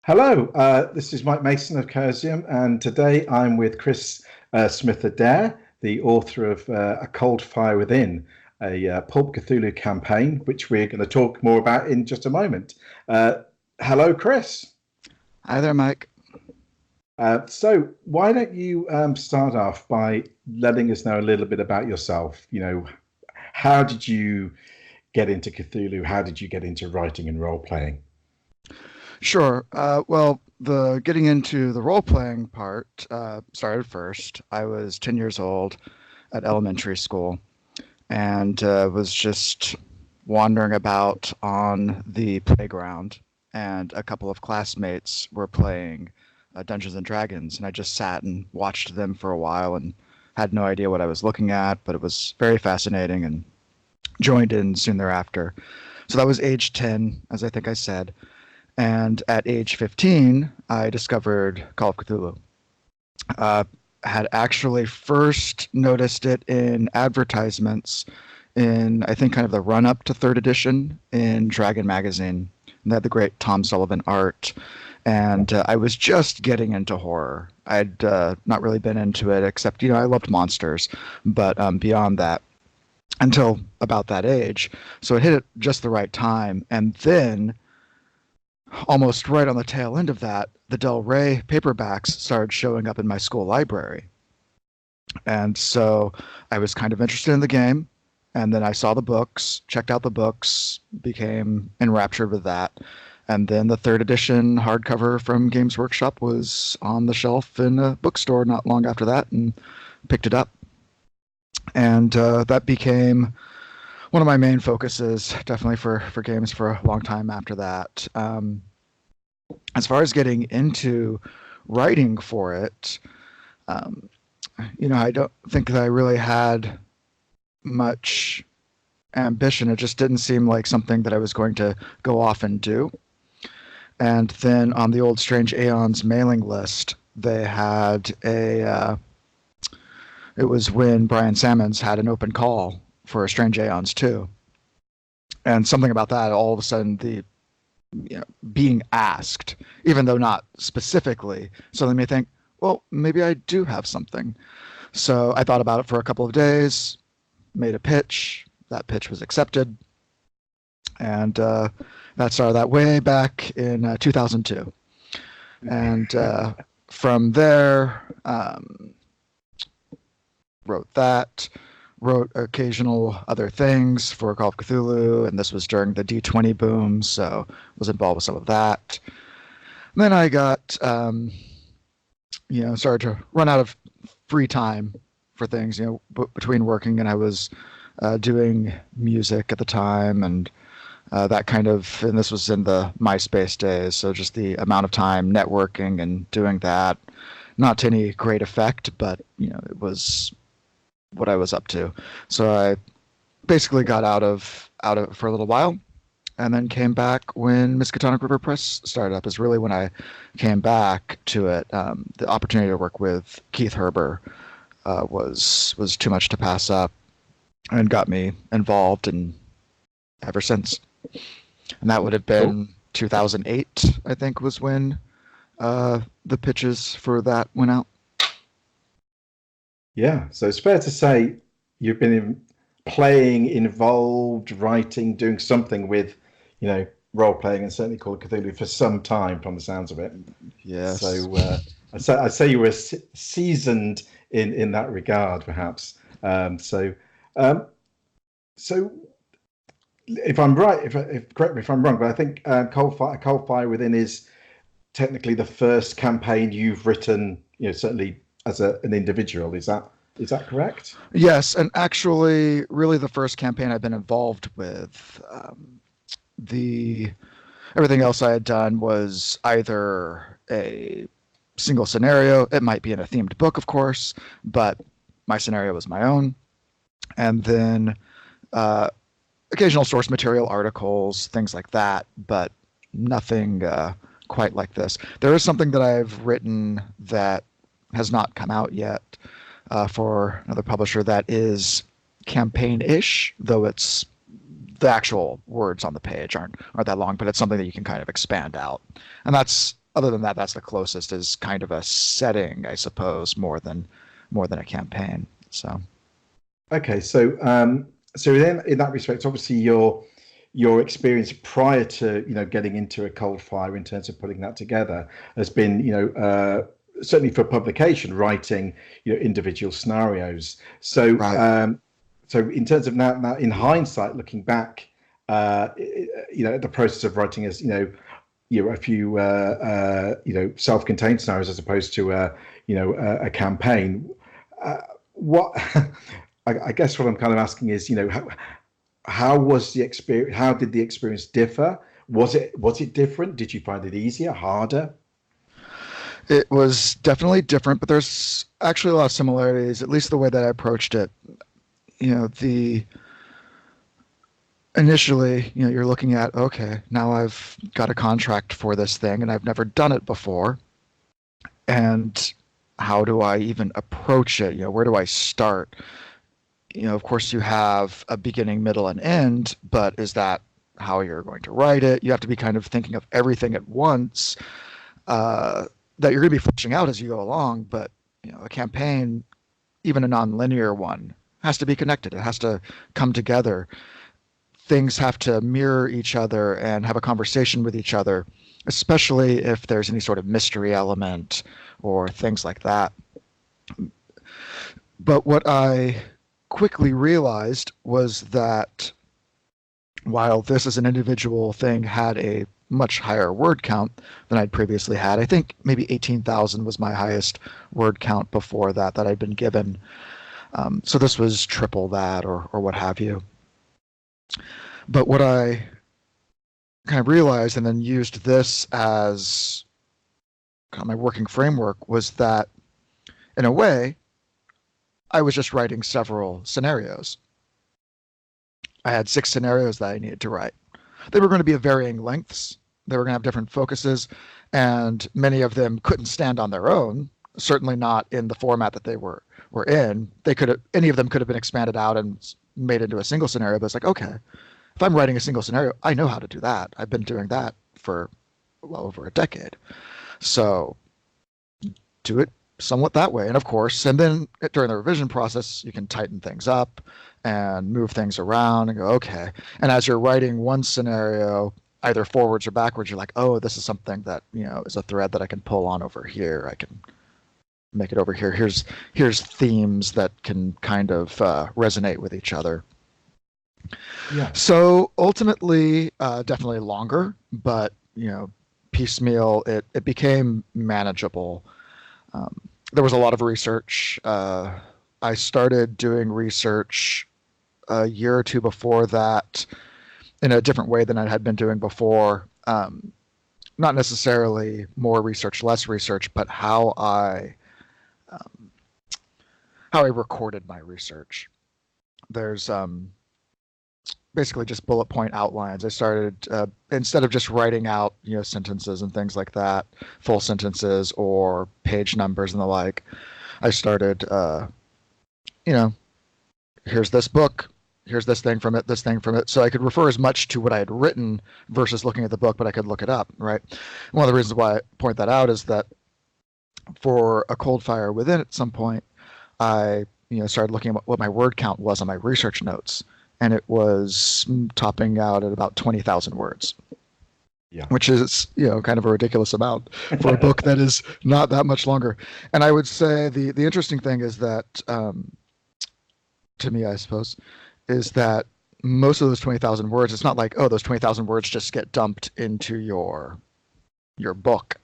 Hello, this is Mike Mason of Chaosium, and today I'm with Chris Smith Adair, the author of A Cold Fire Within, a Pulp Cthulhu campaign, which we're going to talk more about in just a moment. Hello, Chris. Hi there, Mike. So why don't you start off by letting us know a little bit about yourself? How did you get into Cthulhu? How did you get into writing and role playing? Sure. Well, the getting into the role-playing part started first. I was 10 years old at elementary school and was just wandering about on the playground, and a couple of classmates were playing Dungeons and Dragons, and I just sat and watched them for a while and had no idea what I was looking at, but it was very fascinating and joined in soon thereafter. So that was age 10, as I think I said. And at age 15, I discovered Call of Cthulhu. Had actually first noticed it in advertisements in, I think, kind of the run-up to third edition in Dragon magazine. And they had the great Tom Sullivan art. And I was just getting into horror. I'd not really been into it, except, I loved monsters. But beyond that, until about that age. So it hit at just the right time. And then almost right on the tail end of that, the Del Rey paperbacks started showing up in my school library. And so I was kind of interested in the game. And then I saw the books, checked out the books, became enraptured with that. And then the third edition hardcover from Games Workshop was on the shelf in a bookstore not long after that, and picked it up. And that became one of my main focuses, definitely for games for a long time after that. As far as getting into writing for it, I don't think that I really had much ambition. It just didn't seem like something that I was going to go off and do. And then on the old Strange Aeons mailing list, they had it was when Brian Sammons had an open call for Strange Aeons 2. And something about that, all of a sudden, being asked, even though not specifically, so let me think, well, maybe I do have something. So I thought about it for a couple of days, made a pitch. That pitch was accepted. And that started that way back in 2002. And from there, wrote occasional other things for Call of Cthulhu, and this was during the D20 boom, so was involved with some of that. And then I got, started to run out of free time for things, between working, and I was doing music at the time, and that kind of, and this was in the MySpace days, so just the amount of time networking and doing that, not to any great effect, but, it was what I was up to. So I basically got out of it for a little while, and then came back when Miskatonic River Press started up. Is really when I came back to it. The opportunity to work with Keith Herber was too much to pass up, and got me involved, and ever since. And that would have been 2008, I think, was when the pitches for that went out. Yeah, so it's fair to say you've been playing, involved, writing, doing something with, role playing, and certainly Call of Cthulhu for some time, from the sounds of it. Yes. So I'd say you were seasoned in that regard, perhaps. So if I'm right, if correct me if I'm wrong, but I think Cold Fire Within is technically the first campaign you've written, certainly as an individual. Is that correct? Yes, and actually, really the first campaign I've been involved with. Everything else I had done was either a single scenario. It might be in a themed book, of course, but my scenario was my own. And then occasional source material articles, things like that, but nothing quite like this. There is something that I've written that has not come out yet for another publisher that is campaign-ish, though it's the actual words on the page aren't that long, but it's something that you can kind of expand out. And that's other than that, that's the closest, is kind of a setting, I suppose, more than a campaign. So Okay, so then in that respect, obviously your experience prior to getting into a cold fire in terms of putting that together has been certainly for publication writing individual scenarios. So right. so in terms of now in hindsight, looking back, at the process of writing as a few self-contained scenarios as opposed to a campaign. What I guess what I'm kind of asking is, how was the experience? How did the experience differ? Was it different? Did you find it easier, harder? It was definitely different, but there's actually a lot of similarities, at least the way that I approached it. The initially, you're looking at, okay, now I've got a contract for this thing and I've never done it before. And how do I even approach it? Where do I start? Of course, you have a beginning, middle, and end, but is that how you're going to write it? You have to be kind of thinking of everything at once, that you're going to be fleshing out as you go along. But a campaign, even a non-linear one, has to be connected. It has to come together. Things have to mirror each other and have a conversation with each other, especially if there's any sort of mystery element or things like that. But what I quickly realized was that while this as an individual thing had a much higher word count than I'd previously had, I think maybe 18,000 was my highest word count before that I'd been given. So this was triple that or what have you. But what I kind of realized and then used this as kind of my working framework was that, in a way, I was just writing several scenarios. I had 6 scenarios that I needed to write. They were going to be of varying lengths. They were going to have different focuses, and many of them couldn't stand on their own, certainly not in the format that they were in. Any of them could have been expanded out and made into a single scenario, but it's like, okay, if I'm writing a single scenario, I know how to do that. I've been doing that for well over a decade. So do it somewhat that way. And of course, and then during the revision process, you can tighten things up and move things around and go, okay. And as you're writing one scenario, either forwards or backwards, you're like, oh, this is something that, is a thread that I can pull on over here. I can make it over here. Here's themes that can kind of resonate with each other. Yeah. So ultimately, definitely longer, but piecemeal, it became manageable. There was a lot of research. I started doing research a year or two before that in a different way than I had been doing before. Not necessarily more research, less research, but how I recorded my research. There's basically just bullet point outlines. I started instead of just writing out sentences and things like that, full sentences or page numbers and the like. I started here's this book, here's this thing from it, so I could refer as much to what I had written versus looking at the book, but I could look it up, right? One of the reasons why I point that out is that for a cold fire within, at some point I started looking at what my word count was on my research notes, and it was topping out at about 20,000 words. Yeah. Which is, kind of a ridiculous amount for a book that is not that much longer. And I would say the interesting thing is that, to me, I suppose, is that most of those 20,000 words, it's not like, oh, those 20,000 words just get dumped into your book.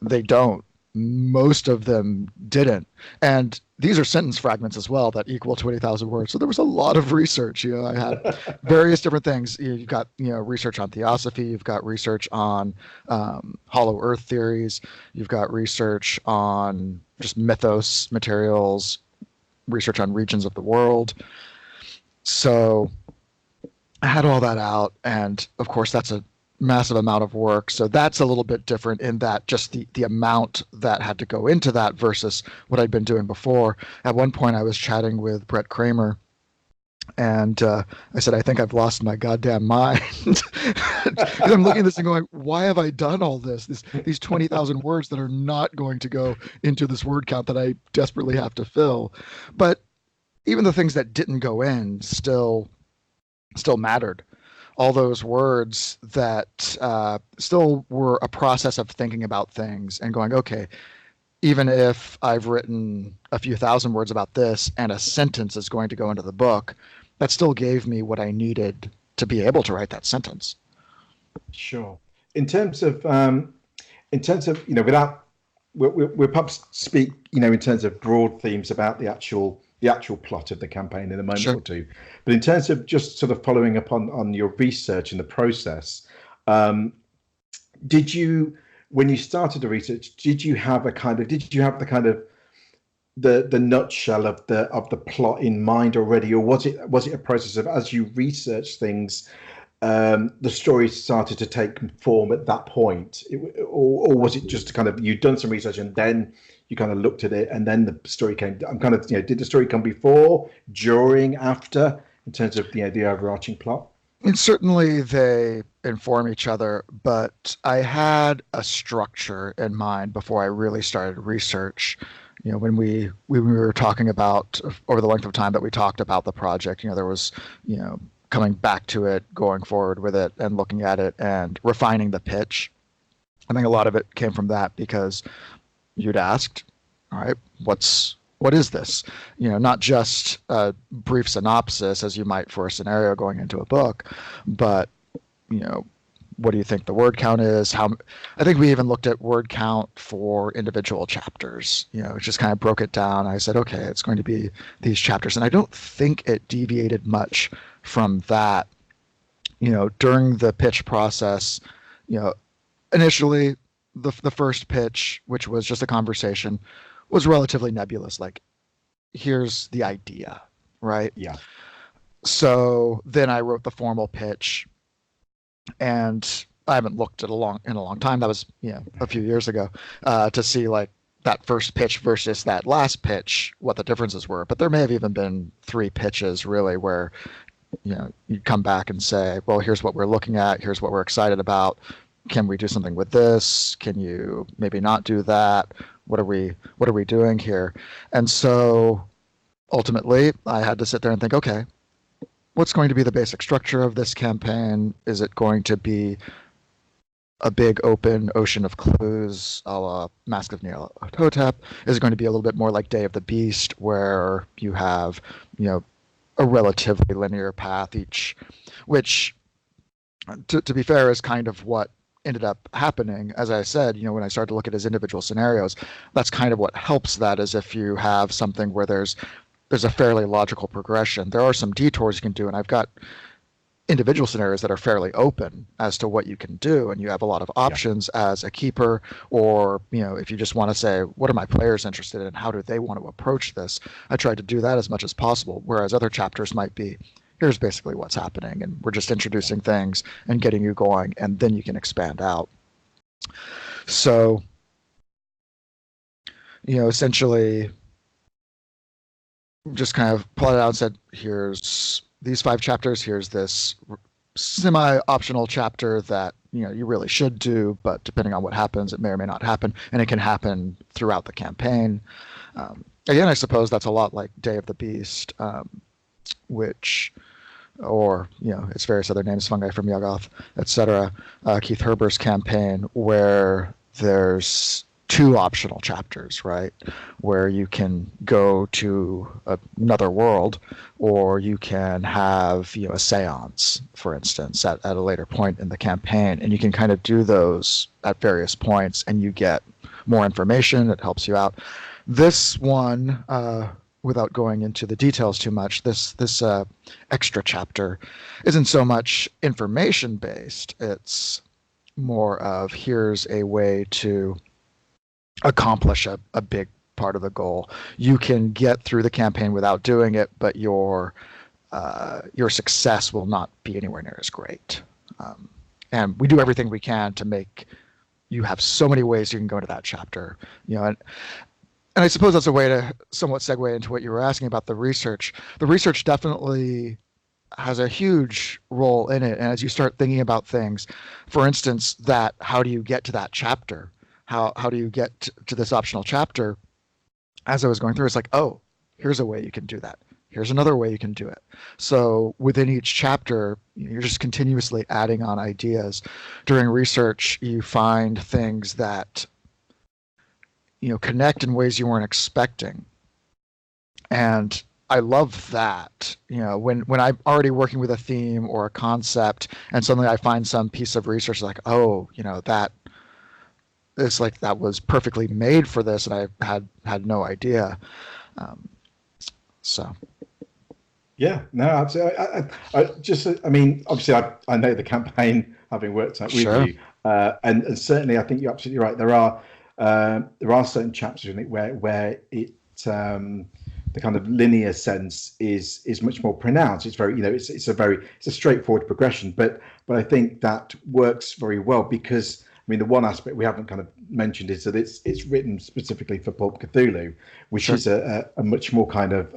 They don't. Most of them didn't. And these are sentence fragments as well that equal 20,000 words. So there was a lot of research. I had various different things. You've got, research on theosophy. You've got research on hollow earth theories. You've got research on just mythos materials, research on regions of the world. So I had all that out. And of course, that's a massive amount of work. So that's a little bit different in that just the amount that had to go into that versus what I'd been doing before. At one point I was chatting with Brett Kramer, And I said, I think I've lost my goddamn mind. Because I'm looking at this and going, why have I done all this? These 20,000 words that are not going to go into this word count that I desperately have to fill. But even the things that didn't go in still mattered. All those words that still were a process of thinking about things and going, okay, even if I've written a few thousand words about this and a sentence is going to go into the book, that still gave me what I needed to be able to write that sentence. Sure. In terms of without we'll perhaps speak, in terms of broad themes about the actual plot of the campaign in a moment Sure. or two. But in terms of just sort of following up on your research and the process, did you, when you started the research, did you have the kind of the nutshell of the plot in mind already, or was it a process of, as you research things, the story started to take form at that point, or was it just kind of, you'd done some research and then you kind of looked at it and then the story came? I'm kind of, did the story come before, during, after, in terms of the overarching plot? And certainly they inform each other, but I had a structure in mind before I really started research. When we were talking about over the length of time that we talked about the project, there was, coming back to it, going forward with it, and looking at it and refining the pitch. I think a lot of it came from that because you'd asked, all right, what is this? Not just a brief synopsis as you might for a scenario going into a book, but you know, what do you think the word count is? I think we even looked at word count for individual chapters. Just kind of broke it down. I said, okay, it's going to be these chapters, and I don't think it deviated much from that. During the pitch process, initially the first pitch, which was just a conversation, was relatively nebulous. Like, here's the idea, right? Yeah. So then I wrote the formal pitch, and I haven't looked at in a long time. That was a few years ago, to see like that first pitch versus that last pitch, what the differences were. But there may have even been three pitches really where you'd come back and say, well, here's what we're looking at, here's what we're excited about. Can we do something with this? Can you maybe not do that? What are we doing here? And so ultimately I had to sit there and think, okay, what's going to be the basic structure of this campaign? Is it going to be a big open ocean of clues, a la Mask of Nyarlathotep? Is it going to be a little bit more like Day of the Beast, where you have, a relatively linear path each, which, to be fair, is kind of what ended up happening. As I said, when I started to look at his individual scenarios, that's kind of what helps that, is if you have something where there's a fairly logical progression. There are some detours you can do, and I've got individual scenarios that are fairly open as to what you can do, and you have a lot of options as a keeper, or if you just want to say, what are my players interested in, how do they want to approach this? I tried to do that as much as possible, whereas other chapters might be, here's basically what's happening, and we're just introducing things and getting you going, and then you can expand out. So essentially just kind of plotted out and said, here's these 5 chapters, here's this semi-optional chapter that you really should do, but depending on what happens, it may or may not happen, and it can happen throughout the campaign. Again, I suppose that's a lot like Day of the Beast, which, or its various other names, Fungi from Yuggoth, etc. Keith Herber's campaign, where there's 2 optional chapters, right? Where you can go to another world, or you can have a seance, for instance, at a later point in the campaign, and you can kind of do those at various points, and you get more information. It helps you out. This one, without going into the details too much, this extra chapter isn't so much information based. It's more of, here's a way to accomplish a big part of the goal. You can get through the campaign without doing it, but your success will not be anywhere near as great. And we do everything we can to make you have so many ways you can go into that chapter. And And I suppose that's a way to somewhat segue into what you were asking about the research. The research definitely has a huge role in it. And as you start thinking about things, for instance, that how do you get to that chapter? How do you get to this optional chapter? As I was going through, it's like, oh, here's a way you can do that. Here's another way you can do it. So within each chapter, you're just continuously adding on ideas. During research, you find things that connect in ways you weren't expecting. And I love that. When I'm already working with a theme or a concept and suddenly I find some piece of research like, oh, that it's like that was perfectly made for this and I had no idea. Um, so Yeah, no, absolutely. I mean, obviously, I know the campaign, having worked out with sure. you, and certainly, I think you're absolutely right. There are certain chapters in it where the kind of linear sense is much more pronounced. It's very, it's a straightforward progression, but I think that works very well because I mean, the one aspect we haven't kind of mentioned is that it's written specifically for Pulp Cthulhu, which Sure. is a much more kind of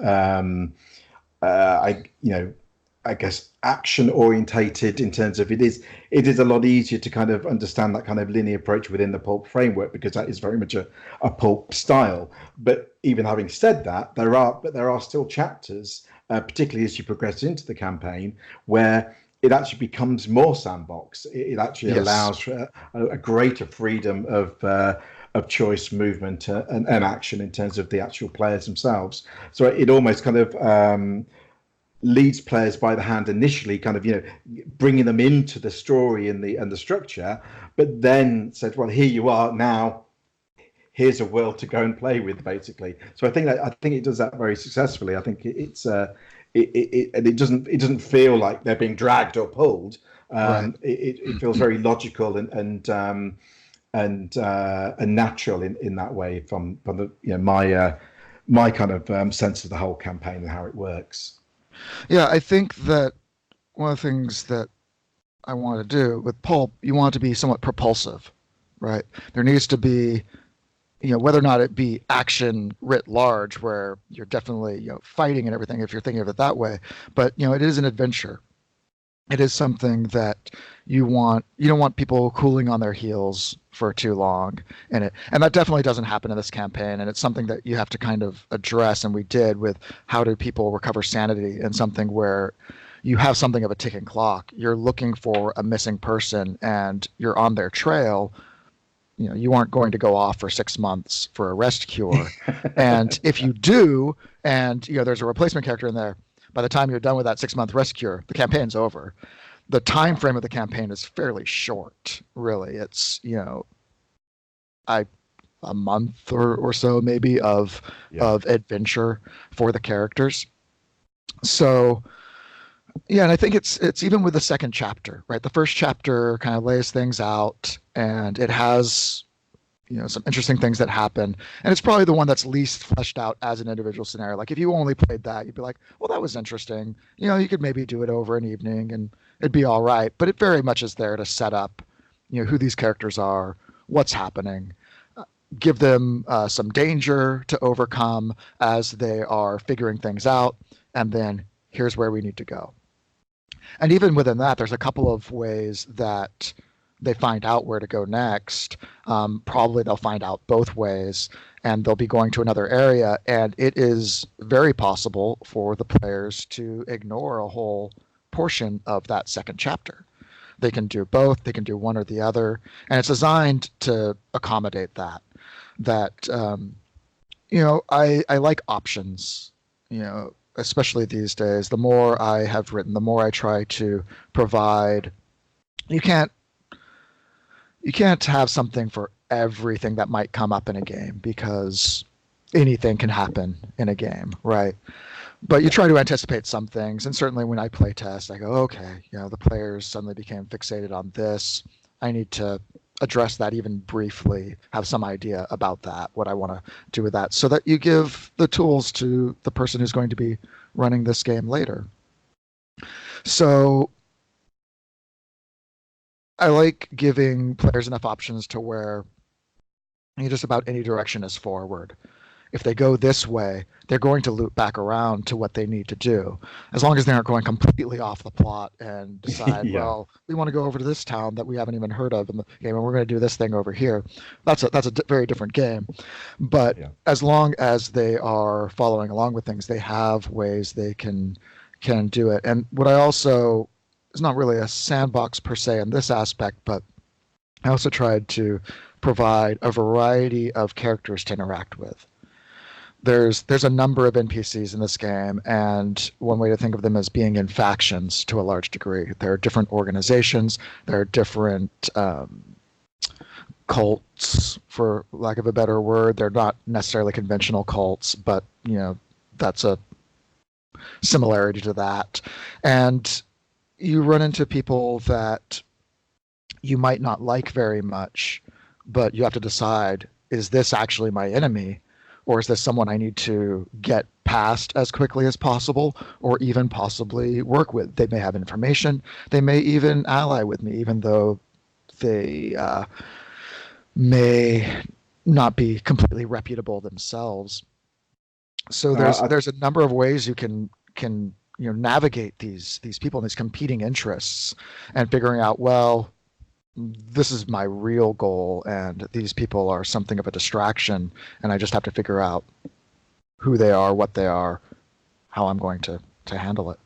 I guess action orientated in terms of it is a lot easier to kind of understand that kind of linear approach within the pulp framework because that is very much a pulp style. But even having said that, there are still chapters, particularly as you progress into the campaign, where it actually becomes more sandbox. It actually Yes. allows for a greater freedom of choice, movement, and action in terms of the actual players themselves. So it almost kind of leads players by the hand initially, kind of bringing them into the story and the structure, but then said, "Well, here you are now. Here's a world to go and play with," basically. So I think it does that very successfully. I think and it doesn't feel like they're being dragged or pulled. Right. It feels very logical and natural in that way from the my kind of sense of the whole campaign and how it works. Yeah, I think that one of the things that I want to do with pulp, you want it to be somewhat propulsive, right? There needs to be, whether or not it be action writ large, where you're definitely, fighting and everything, if you're thinking of it that way, but it is an adventure. It is something that you don't want people cooling on their heels for too long in it. And that definitely doesn't happen in this campaign. And it's something that you have to kind of address. And we did with how do people recover sanity in something where you have something of a ticking clock. You're looking for a missing person and you're on their trail. You aren't going to go off for 6 months for a rest cure. And if you do, and there's a replacement character in there, by the time you're done with that 6 month rest cure, the campaign's over. The time frame of the campaign is fairly short, really. It's I a month or so maybe of Yeah. adventure for the characters. So yeah, and I think it's even with the second chapter, right? The first chapter kind of lays things out, and it has some interesting things that happen, and it's probably the one that's least fleshed out as an individual scenario. Like if you only played that, you'd be like, well, that was interesting. You could maybe do it over an evening, and it'd be all right. But it very much is there to set up, who these characters are, what's happening, give them some danger to overcome as they are figuring things out, and then here's where we need to go. And even within that, there's a couple of ways that they find out where to go next. Probably they'll find out both ways, and they'll be going to another area. And it is very possible for the players to ignore a whole portion of that second chapter. They can do both. They can do one or the other, and it's designed to accommodate that. That I like options. Especially these days. The more I have written, the more I try to provide. You can't you can't have something for everything that might come up in a game because anything can happen in a game, right? But you try to anticipate some things, and certainly when I play test, I go, okay, the players suddenly became fixated on this. I need to address that even briefly, have some idea about that, what I want to do with that, so that you give the tools to the person who's going to be running this game later. So I like giving players enough options to where just about any direction is forward. if they go this way, they're going to loop back around to what they need to do, as long as they aren't going completely off the plot and decide, Yeah, well, we want to go over to this town that we haven't even heard of in the game, and we're going to do this thing over here. That's a very different game. But yeah. as long as they are following along with things, they have ways they can do it. And what I also, it's not really a sandbox per se in this aspect, but I also tried to provide a variety of characters to interact with. There's a number of NPCs in this game, and one way to think of them as being in factions to a large degree. There are different organizations, there are different cults, for lack of a better word. They're not necessarily conventional cults, but that's a similarity to that. And you run into people that you might not like very much, but you have to decide, is this actually my enemy? Or is this someone I need to get past as quickly as possible, or even possibly work with? They may have information. They may even ally with me, even though they may not be completely reputable themselves. So Uh, there's a number of ways you can navigate these people and these competing interests, and figuring out, well, this is my real goal, and these people are something of a distraction, and I just have to figure out who they are, what they are, how I'm going to handle it.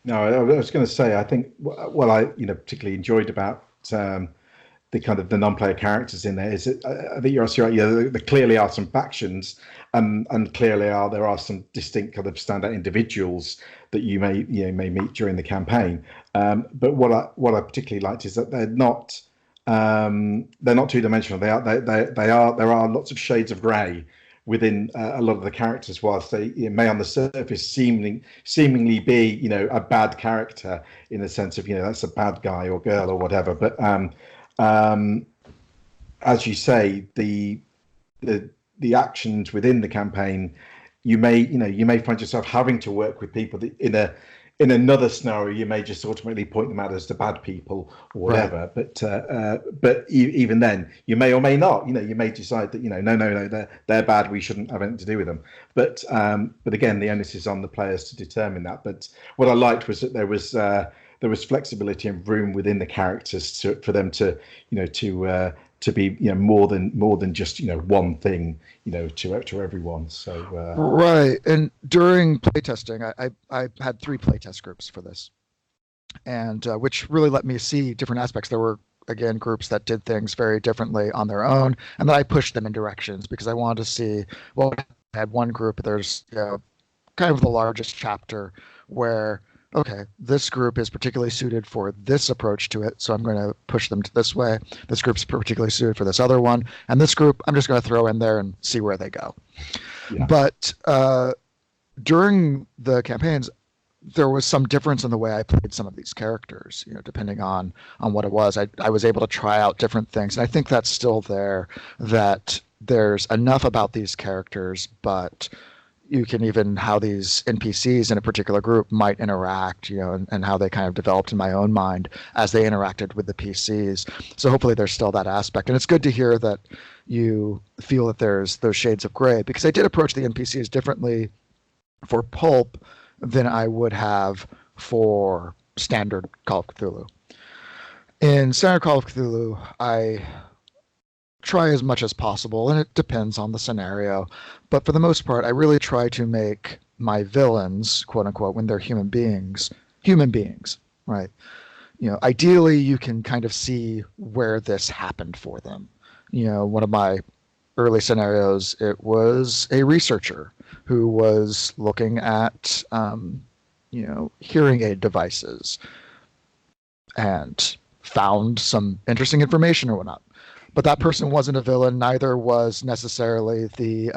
no, I was going to say, I think what I particularly enjoyed about the kind of the non-player characters in there is that I think you're absolutely right. Yeah, there clearly are some factions, and clearly there are some distinct kind of standout individuals that you may meet during the campaign. But what I particularly liked is that they're not two-dimensional. There are lots of shades of grey within a lot of the characters, whilst they may on the surface seemingly be a bad character in the sense of that's a bad guy or girl or whatever. But um, as you say, the actions within the campaign, you may find yourself having to work with people that in another scenario you may just ultimately point them out as the bad people or Right. whatever. But even then, you may or may not. You may decide that no, they're bad. We shouldn't have anything to do with them. But again, the onus is on the players to determine that. But what I liked was that there was flexibility and room within the characters for them to be more than just one thing to everyone. So Right. And during playtesting, I had 3 playtest groups for this, and which really let me see different aspects. There were, again, groups that did things very differently on their own, and then I pushed them in directions because I wanted to see. Well, I had one group. There's kind of the largest chapter where, okay, this group is particularly suited for this approach to it, so I'm going to push them to this way. This group's particularly suited for this other one, and this group I'm just going to throw in there and see where they go. yeah, But during the campaigns, there was some difference in the way I played some of these characters, depending on what it was. I was able to try out different things, and I think that's still there. That there's enough about these characters, but you can even how these NPCs in a particular group might interact, and how they kind of developed in my own mind as they interacted with the PCs. So hopefully there's still that aspect. And it's good to hear that you feel that there's those shades of gray, because I did approach the NPCs differently for Pulp than I would have for standard Call of Cthulhu. In standard Call of Cthulhu, I try as much as possible, and it depends on the scenario. But for the most part, I really try to make my villains, quote unquote, when they're human beings, right? Ideally, you can kind of see where this happened for them. One of my early scenarios, it was a researcher who was looking at, hearing aid devices and found some interesting information or whatnot. But that person wasn't a villain. Neither was necessarily the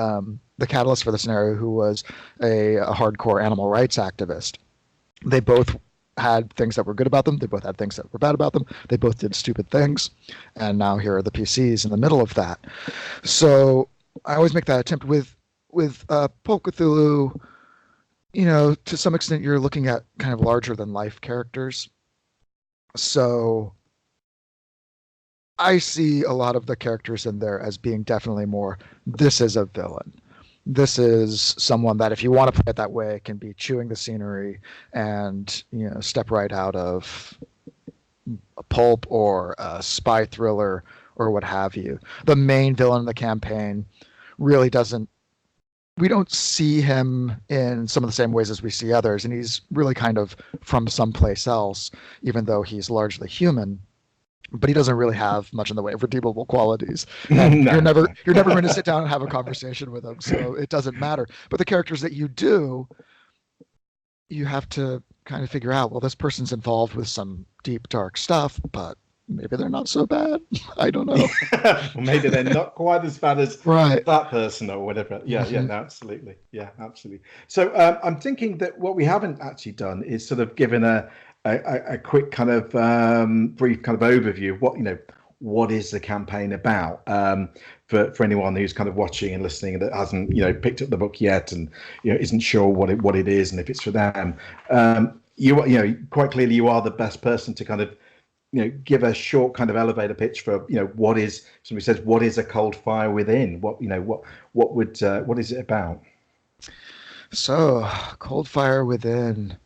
catalyst for the scenario, who was a hardcore animal rights activist. They both had things that were good about them. They both had things that were bad about them. They both did stupid things, and now here are the PCs in the middle of that. So I always make that attempt with Pulp Cthulhu. To some extent, you're looking at kind of larger than life characters. So I see a lot of the characters in there as being definitely more, this is a villain. this is someone that, if you want to play it that way, can be chewing the scenery and, step right out of a pulp or a spy thriller or what have you. The main villain in the campaign really doesn't, we don't see him in some of the same ways as we see others, and he's really kind of from someplace else, even though he's largely human. But he doesn't really have much in the way of redeemable qualities, and No, no. you're never going to sit down and have a conversation with him, so it doesn't matter. But the characters that you do, you have to kind of figure out, well, this person's involved with some deep dark stuff, but maybe they're not so bad. I don't know. Or maybe they're not quite as bad as Right. that person or whatever. Yeah, yeah, Mhm. no, absolutely. Yeah, absolutely. So I'm thinking that what we haven't actually done is sort of given a quick kind of brief kind of overview of what is the campaign about, for anyone who's kind of watching and listening that hasn't picked up the book yet and isn't sure what it is and if it's for them. Quite clearly you are the best person to kind of give a short kind of elevator pitch for what is, somebody says, what is a cold fire within, what is it about? So, Cold Fire Within.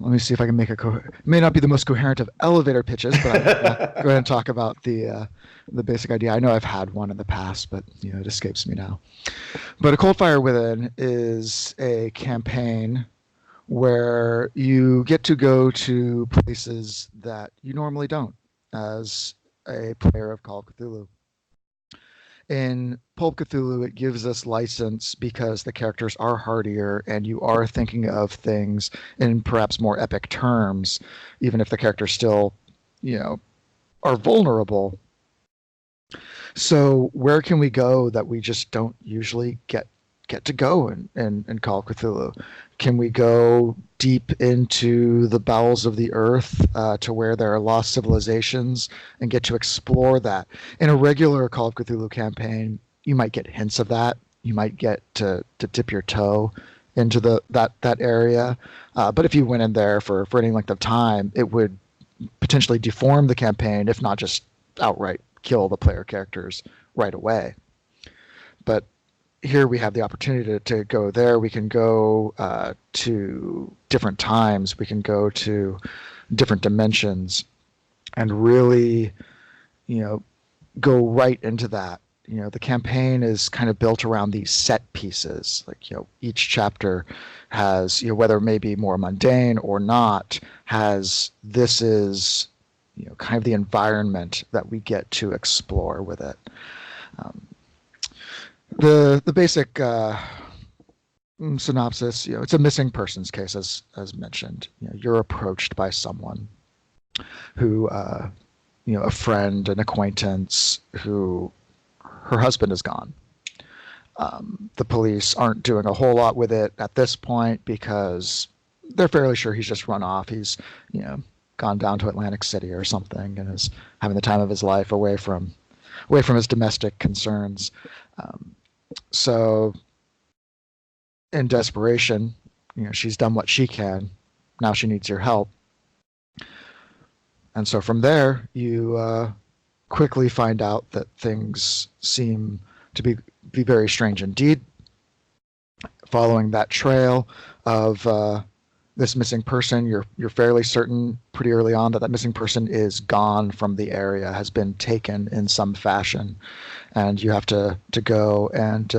Let me see if I can make it may not be the most coherent of elevator pitches, but I'm going to go ahead and talk about the basic idea. I know I've had one in the past, but it escapes me now. But A Cold Fire Within is a campaign where you get to go to places that you normally don't as a player of Call of Cthulhu. In Pulp Cthulhu, it gives us license because the characters are hardier and you are thinking of things in perhaps more epic terms, even if the characters still, are vulnerable. So where can we go that we just don't usually get to go in Call of Cthulhu? Can we go deep into the bowels of the earth, to where there are lost civilizations, and get to explore that? In a regular Call of Cthulhu campaign, you might get hints of that. You might get to dip your toe into that area. But if you went in there for any length of time, it would potentially deform the campaign, if not just outright kill the player characters right away. But here we have the opportunity to go there. We can go to different times. We can go to different dimensions and really, go right into that. The campaign is kind of built around these set pieces. Like, each chapter has, whether it may be more mundane or not, has, this is, kind of the environment that we get to explore with it. The basic synopsis, it's a missing persons case, as mentioned. You're approached by someone who, a friend, an acquaintance, who her husband is gone. The police aren't doing a whole lot with it at this point because they're fairly sure he's just run off. He's, gone down to Atlantic City or something and is having the time of his life away from his domestic concerns. So in desperation, she's done what she can. Now she needs your help. And so from there, you quickly find out that things seem to be very strange indeed. Following that trail of this missing person, you're fairly certain pretty early on that missing person is gone from the area, has been taken in some fashion, and you have to go and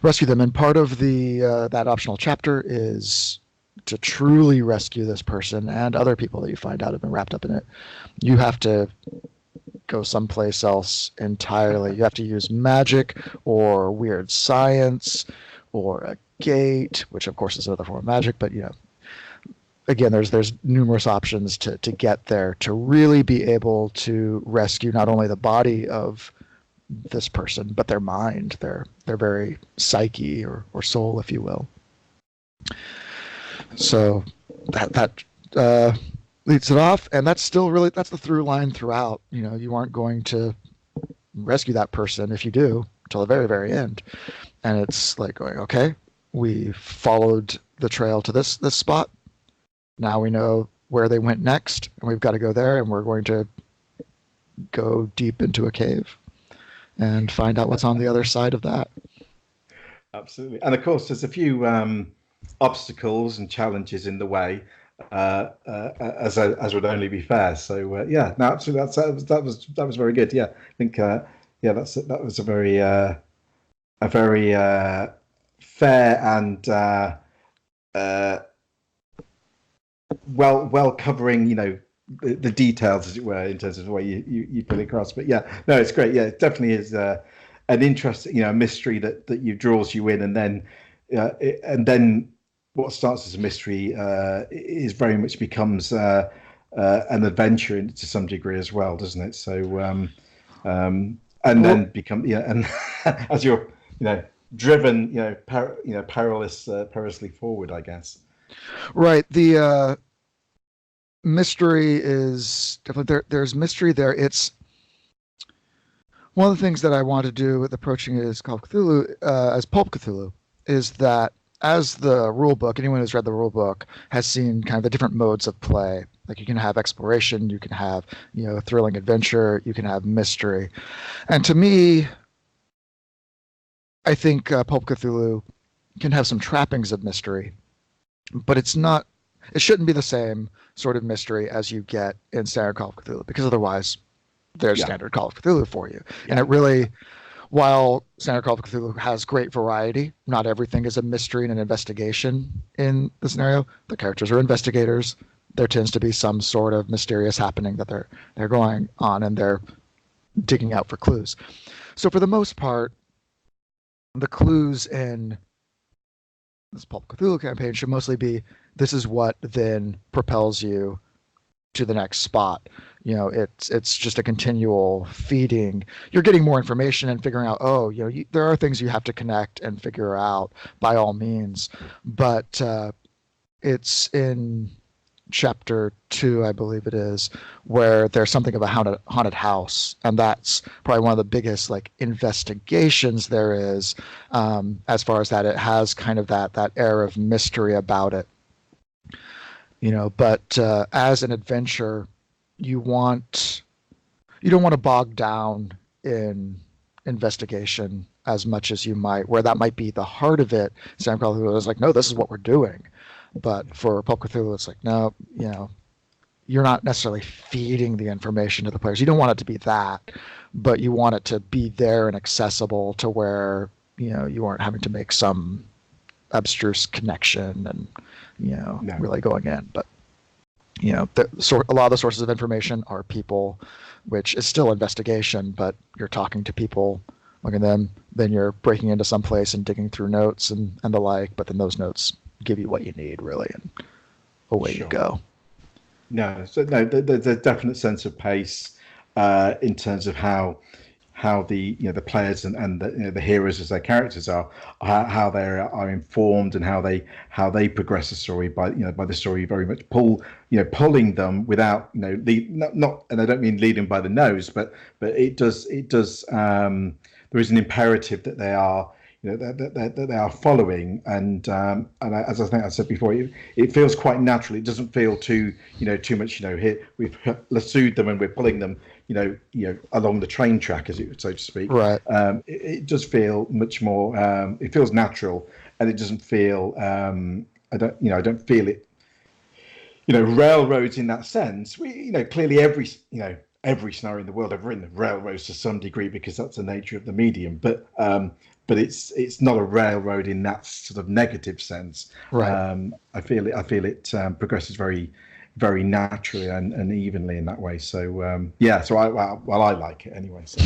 rescue them. And part of the that optional chapter is to truly rescue this person and other people that you find out have been wrapped up in it. You have to go someplace else entirely. You have to use magic or weird science or a gate, which of course is another form of magic, but again, there's numerous options to get there, to really be able to rescue not only the body of this person, but their mind, their very psyche or soul, if you will. So that leads it off, and that's the through line throughout. You aren't going to rescue that person. If you do, till the very, very end. And it's like going, okay, we followed the trail to this spot. Now we know where they went next, and we've got to go there, and we're going to go deep into a cave and find out what's on the other side of that. Absolutely. And of course, there's a few obstacles and challenges in the way, as would only be fair. So yeah, no, absolutely. That was very good. Yeah, I think yeah, that was a very fair and uh, well covering, the details, as it were, in terms of the way you put it across. But yeah, no, it's great. Yeah, it definitely is an interesting, mystery that you draws you in, and then what starts as a mystery is very much becomes an adventure to some degree as well, doesn't it? So and Well, then become, yeah, and as you're, driven, perilously forward, I guess. right. The mystery is definitely there. There's mystery there. It's one of the things that I want to do with approaching it as Call of Cthulhu, as Pulp Cthulhu, is that as the rule book, anyone who's read the rule book has seen kind of the different modes of play. Like you can have exploration, you can have, thrilling adventure, you can have mystery. And to me, I think Pulp Cthulhu can have some trappings of mystery, but it shouldn't be the same sort of mystery as you get in standard Call of Cthulhu, because otherwise there's Yeah, standard Call of Cthulhu for you. And yeah, it really, while standard Call of Cthulhu has great variety, not everything is a mystery and an investigation in the scenario. The characters are investigators. There tends to be some sort of mysterious happening that they're going on, and they're digging out for clues. So for the most part, the clues in this Pulp Cthulhu campaign should mostly be, this is what then propels you to the next spot. It's just a continual feeding. You're getting more information and figuring out, oh, there are things you have to connect and figure out by all means. But it's in chapter 2, I believe it is, where there's something of a haunted house, and that's probably one of the biggest like investigations there is, as far as that it has kind of that air of mystery about it. But as an adventure, you don't want to bog down in investigation as much as you might, where that might be the heart of it. Sam Cthulhu is like, no, this is what we're doing. But for Pulp Cthulhu, it's like, no, you're not necessarily feeding the information to the players. You don't want it to be that, but you want it to be there and accessible to where, you aren't having to make some abstruse connection and, no, really going in. But, a lot of the sources of information are people, which is still investigation, but you're talking to people, looking at them, then you're breaking into some place and digging through notes and the like, but then those notes give you what you need, really, and away you sure. go. No, so no, there's a definite sense of pace in terms of how the players and the heroes as their characters are, how they are informed, and how they progress the story by the story very much pulling them without, not, and I don't mean leading by the nose, but it does there is an imperative that they are, that they are following, and as I think I said before, it feels quite natural. It doesn't feel too much. Here we've lassoed them and we're pulling them, along the train track, so to speak. Right. It does feel much more. It feels natural, and it doesn't feel. I don't feel it. Railroads in that sense. Clearly every scenario in the world, I've written railroads to some degree because that's the nature of the medium. But it's not a railroad in that sort of negative sense. Right. I feel it progresses very, very naturally and evenly in that way. So yeah, so I like it anyway. So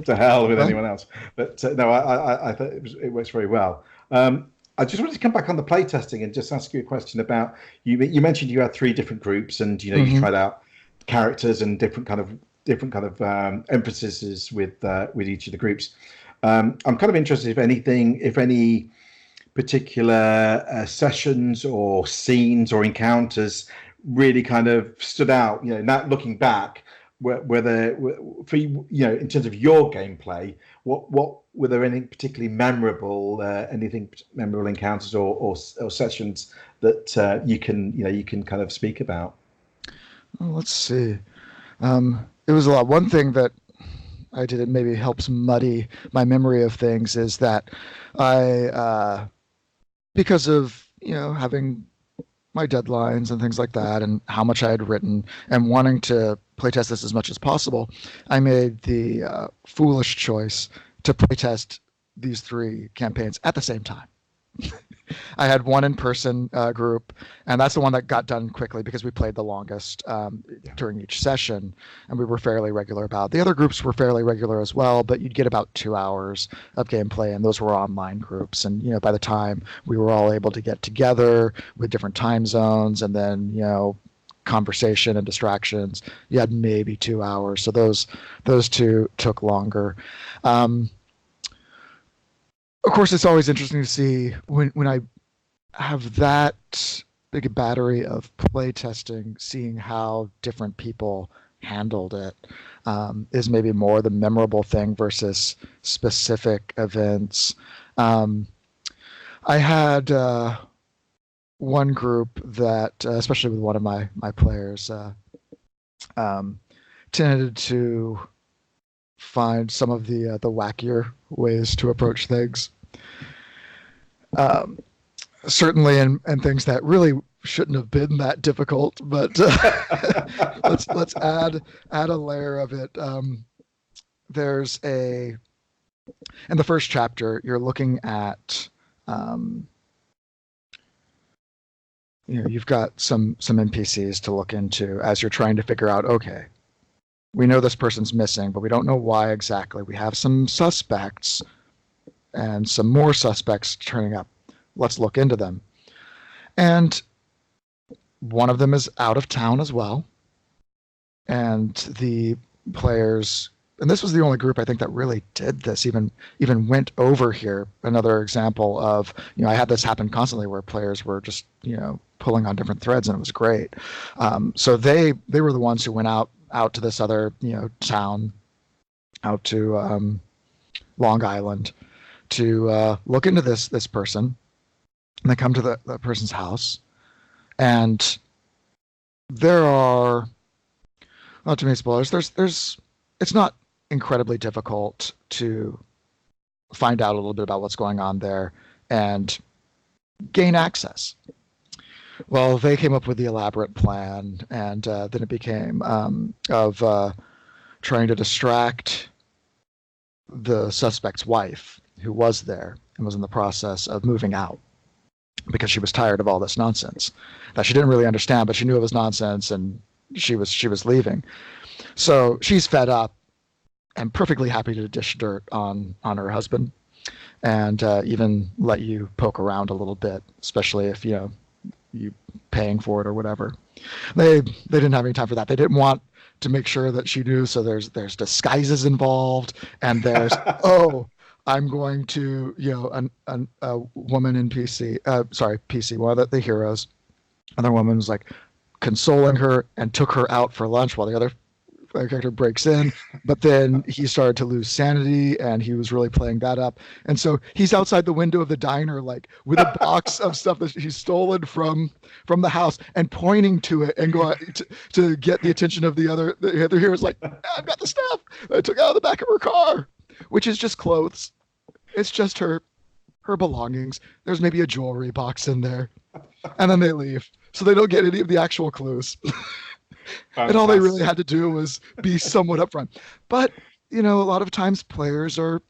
to hell with anyone else. But no, I thought it works very well. I just wanted to come back on the playtesting and just ask you a question about, you mentioned you had 3 different groups, and you tried out characters and different kind of emphases with each of the groups. I'm kind of interested if any particular sessions or scenes or encounters really kind of stood out. Now looking back, whether for in terms of your gameplay, what were there any particularly memorable encounters or sessions that you can kind of speak about? Well, let's see. It was a lot. One thing that I did, it maybe helps muddy my memory of things, is that because of, having my deadlines and things like that and how much I had written and wanting to playtest this as much as possible, I made the foolish choice to playtest these 3 campaigns at the same time. I had one in-person group, and that's the one that got done quickly because we played the longest during each session, and we were fairly regular about it. The other groups were fairly regular as well, but you'd get about 2 hours of gameplay, and those were online groups. And by the time we were all able to get together with different time zones, and then conversation and distractions, you had maybe 2 hours. So those 2 took longer. Of course, it's always interesting to see when I have that big a battery of play testing, seeing how different people handled it is maybe more the memorable thing versus specific events. I had one group that, especially with one of my players, tended to find some of the wackier ways to approach things. Certainly, and things that really shouldn't have been that difficult. But let's add a layer of it. There's in the first chapter, you're looking at you've got some NPCs to look into as you're trying to figure out, okay, we know this person's missing, but we don't know why exactly. We have some suspects and some more suspects turning up. Let's look into them. And one of them is out of town as well. And the players, and this was the only group I think that really did this, even went over here. Another example of, I had this happen constantly where players were just, pulling on different threads, and it was great. So they were the ones who went out to this other, town, out to Long Island, to look into this person. And they come to the person's house, and there are, not too many spoilers. It's not incredibly difficult to find out a little bit about what's going on there and gain access. Well, they came up with the elaborate plan, and then it became of trying to distract the suspect's wife, who was there and was in the process of moving out because she was tired of all this nonsense that she didn't really understand, but she knew it was nonsense, and she was leaving. So she's fed up and perfectly happy to dish dirt on her husband, and even let you poke around a little bit, especially if you paying for it or whatever. They didn't have any time for that. They didn't want to make sure that she knew. So there's disguises involved, and there's I'm going to a woman in PC, one of the heroes. Another woman was like consoling her and took her out for lunch while the other character breaks in, but then he started to lose sanity, and he was really playing that up. And so he's outside the window of the diner, like with a box of stuff that he's stolen from the house, and pointing to it and going to get the attention of the other heroes, like, I've got the stuff that I took out of the back of her car, which is just clothes. It's just her belongings. There's maybe a jewelry box in there, and then they leave, so they don't get any of the actual clues. And all they really had to do was be somewhat upfront. But, a lot of times players are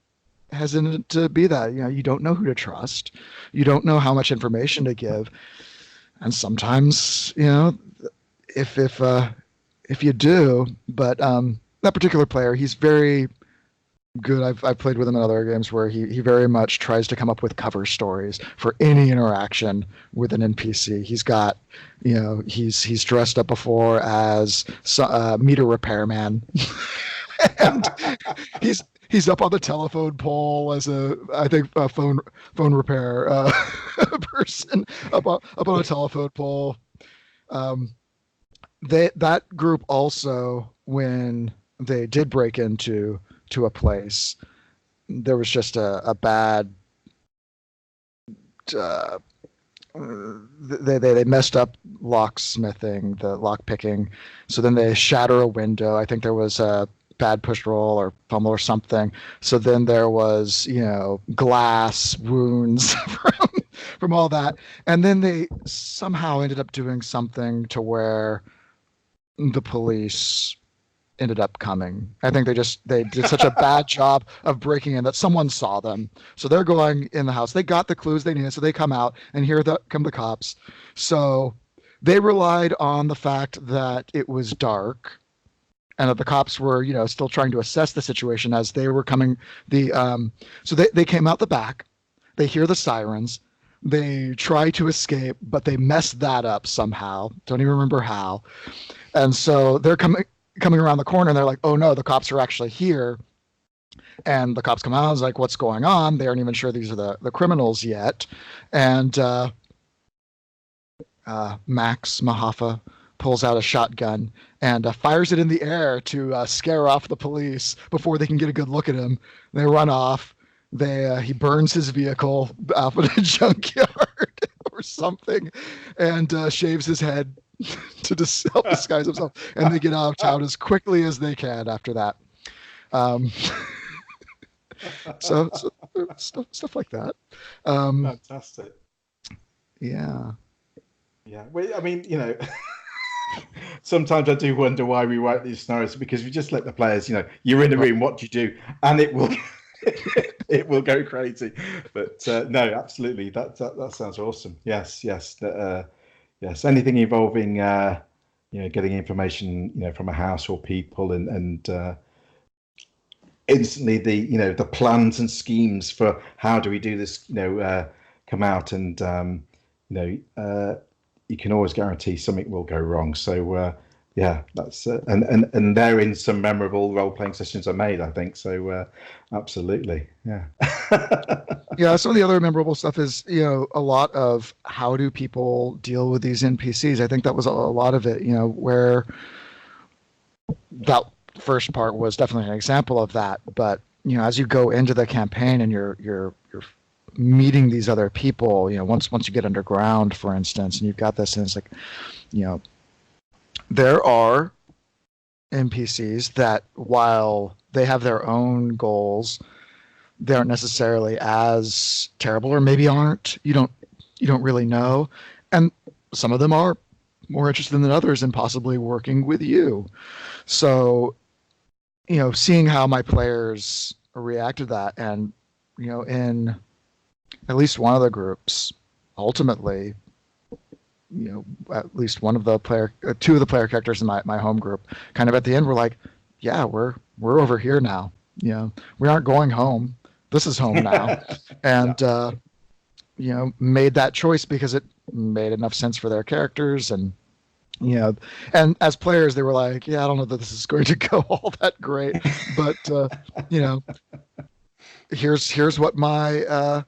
hesitant to be that. You don't know who to trust. You don't know how much information to give. And sometimes, if you do, but that particular player, he's very good. I've played with him in other games where he very much tries to come up with cover stories for any interaction with an NPC. He's got, he's dressed up before as meter repairman, and he's up on the telephone pole as a phone repair person up on a telephone pole. That group also, when they did break into a place, there was just a bad they messed up locksmithing, the lock picking. So then they shatter a window. I think there was bad push roll or pummel or something. So then there was, glass wounds from all that. And then they somehow ended up doing something to where the police ended up coming. I think they did such a bad job of breaking in that someone saw them. So they're going in the house. They got the clues they needed. So they come out and here come the cops. So they relied on the fact that it was dark and that the cops were, still trying to assess the situation as they were coming. So they came out the back. They hear the sirens. They try to escape, but they messed that up somehow. Don't even remember how. And so they're coming around the corner and they're like, oh no, the cops are actually here. And the cops come out and is like, what's going on? They aren't even sure these are the criminals yet. And Max Mahafa pulls out a shotgun and fires it in the air to scare off the police before they can get a good look at him. They run off. He burns his vehicle out in a junkyard or something and shaves his head to help disguise himself, and they get out of town as quickly as they can after that. So stuff like that. Fantastic. Yeah. Well, I mean, sometimes I do wonder why we write these scenarios, because we just let the players, you're in the room, what do you do? And it will it will go crazy. But no, absolutely, that sounds awesome. Yes. Yes, anything involving getting information from a house or people, and instantly the plans and schemes for how do we do this come out, and you can always guarantee something will go wrong. So that's and therein some memorable role-playing sessions are made, I think. So absolutely, yeah. Yeah, some of the other memorable stuff is a lot of how do people deal with these NPCs. I think that was a lot of it, where that first part was definitely an example of that. But as you go into the campaign and you're meeting these other people, once you get underground, for instance, and you've got this, and it's like, there are NPCs that, while they have their own goals, they aren't necessarily as terrible, or maybe aren't. You don't really know, and some of them are more interested than others in possibly working with you. So, seeing how my players react to that, and in at least one of the groups, ultimately, at least one of the two of the player characters in my home group, kind of at the end were like, yeah, we're over here now. We aren't going home. This is home now. And, made that choice because it made enough sense for their characters. And, and as players, they were like, yeah, I don't know that this is going to go all that great, but, here's what my,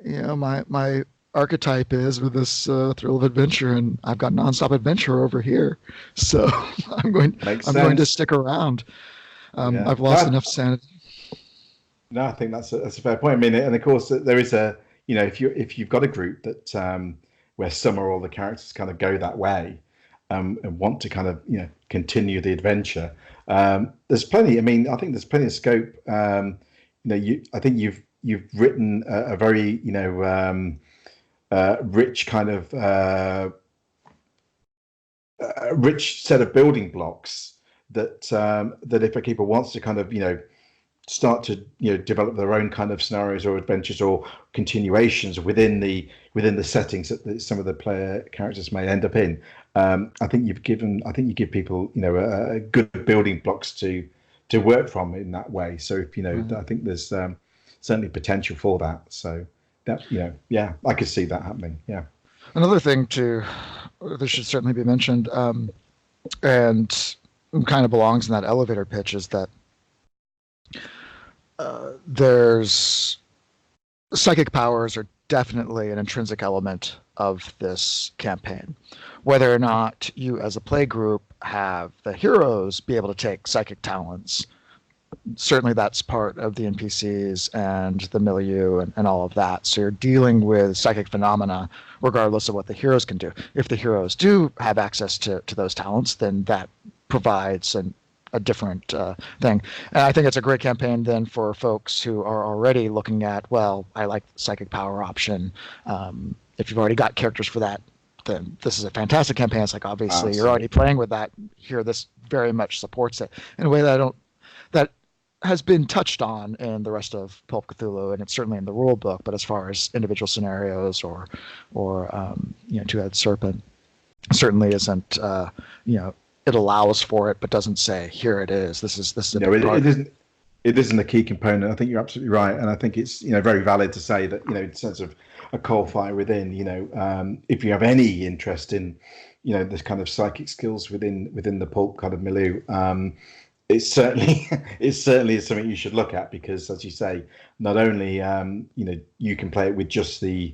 my archetype is with this thrill of adventure, and I've got nonstop adventure over here. So I'm going to stick around. I've lost enough sanity. No, I think that's a fair point. I mean, and of course there is a, if you've got a group that where some or all the characters kind of go that way, and want to kind of continue the adventure, there's plenty. I mean, I think there's plenty of scope. I think you've written a very rich kind of rich set of building blocks that that if a keeper wants to kind of start to develop their own kind of scenarios or adventures or continuations within the settings that some of the player characters may end up in, I think you give people a good building blocks to work from in that way. So if I think there's certainly potential for that. So that I could see that happening. Yeah. Another thing that should certainly be mentioned, and kind of belongs in that elevator pitch, is that there's psychic powers are definitely an intrinsic element of this campaign. Whether or not you as a play group have the heroes be able to take psychic talents, certainly that's part of the NPCs and the milieu and all of that. So you're dealing with psychic phenomena regardless of what the heroes can do. If the heroes do have access to those talents, then that provides an a different thing. And I think it's a great campaign then for folks who are already looking at, well, I like the psychic power option. If you've already got characters for that, then this is a fantastic campaign. It's like, obviously you're already playing with that. Here, this very much supports it in a way that has been touched on in the rest of Pulp Cthulhu, and it's certainly in the rule book. But as far as individual scenarios or two-headed serpent, certainly isn't. It allows for it, but doesn't say here it is. This is a it isn't. It isn't a key component. I think you're absolutely right, and I think it's very valid to say that in terms of a cold fire within. If you have any interest in this kind of psychic skills within the pulp kind of milieu, it certainly is something you should look at, because, as you say, not only you can play it with just the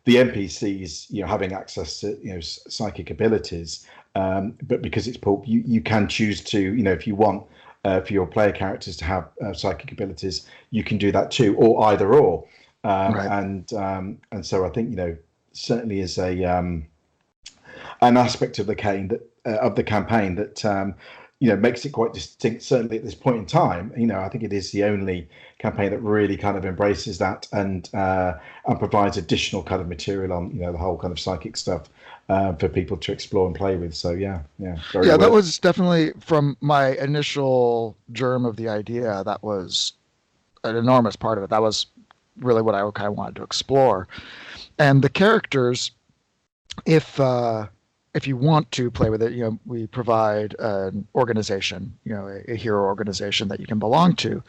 NPCs having access to psychic abilities, but because it's pulp, you can choose to if you want. For your player characters to have psychic abilities, you can do that too, or either or. Right. And so I think certainly is an aspect of the campaign that makes it quite distinct. Certainly at this point in time, I think it is the only campaign that really kind of embraces that and provides additional kind of material on the whole kind of psychic stuff. For people to explore and play with. So that was definitely, from my initial germ of the idea, that was an enormous part of it. That was really what I kind of wanted to explore. And the characters, if you want to play with it, we provide an organization, a hero organization that you can belong to,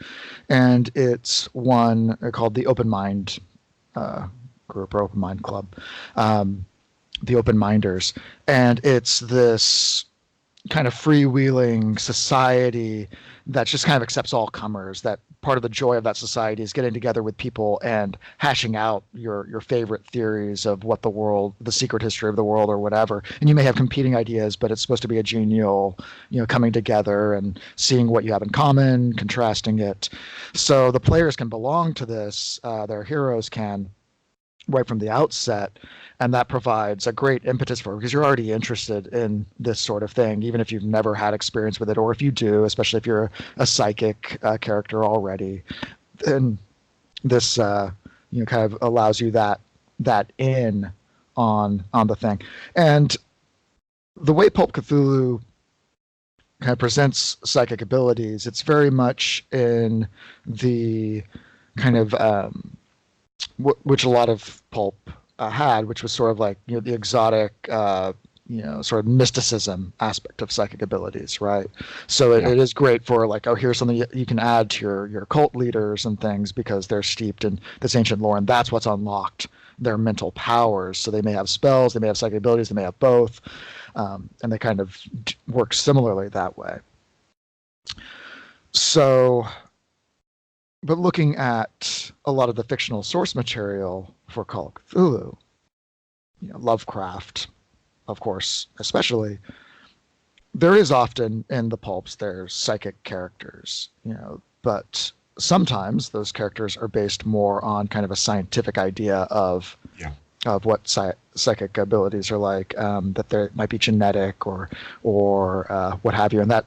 and it's one called the Open Mind Group or Open Mind Club. The Open Minders, and it's this kind of freewheeling society that just kind of accepts all comers. That part of the joy of that society is getting together with people and hashing out your favorite theories of what the world, the secret history of the world, or whatever. And you may have competing ideas, but it's supposed to be a genial, coming together and seeing what you have in common, contrasting it. So the players can belong to this. Their heroes can, right from the outset. And that provides a great impetus for it, because you're already interested in this sort of thing, even if you've never had experience with it, or if you do, especially if you're a psychic character already. Then this kind of allows you that in on the thing. And the way Pulp Cthulhu kind of presents psychic abilities, it's very much in the kind of which a lot of pulp had, which was sort of like the exotic sort of mysticism aspect of psychic abilities, right? So it is great for like, oh, here's something you can add to your cult leaders and things, because they're steeped in this ancient lore, and that's what's unlocked their mental powers. So they may have spells, they may have psychic abilities, they may have both, and they kind of work similarly that way. So, but looking at a lot of the fictional source material for Call of Cthulhu, Lovecraft, of course, especially, there is often in the pulps there's psychic characters, but sometimes those characters are based more on kind of a scientific idea of what psychic abilities are like, that there might be genetic or what have you, and that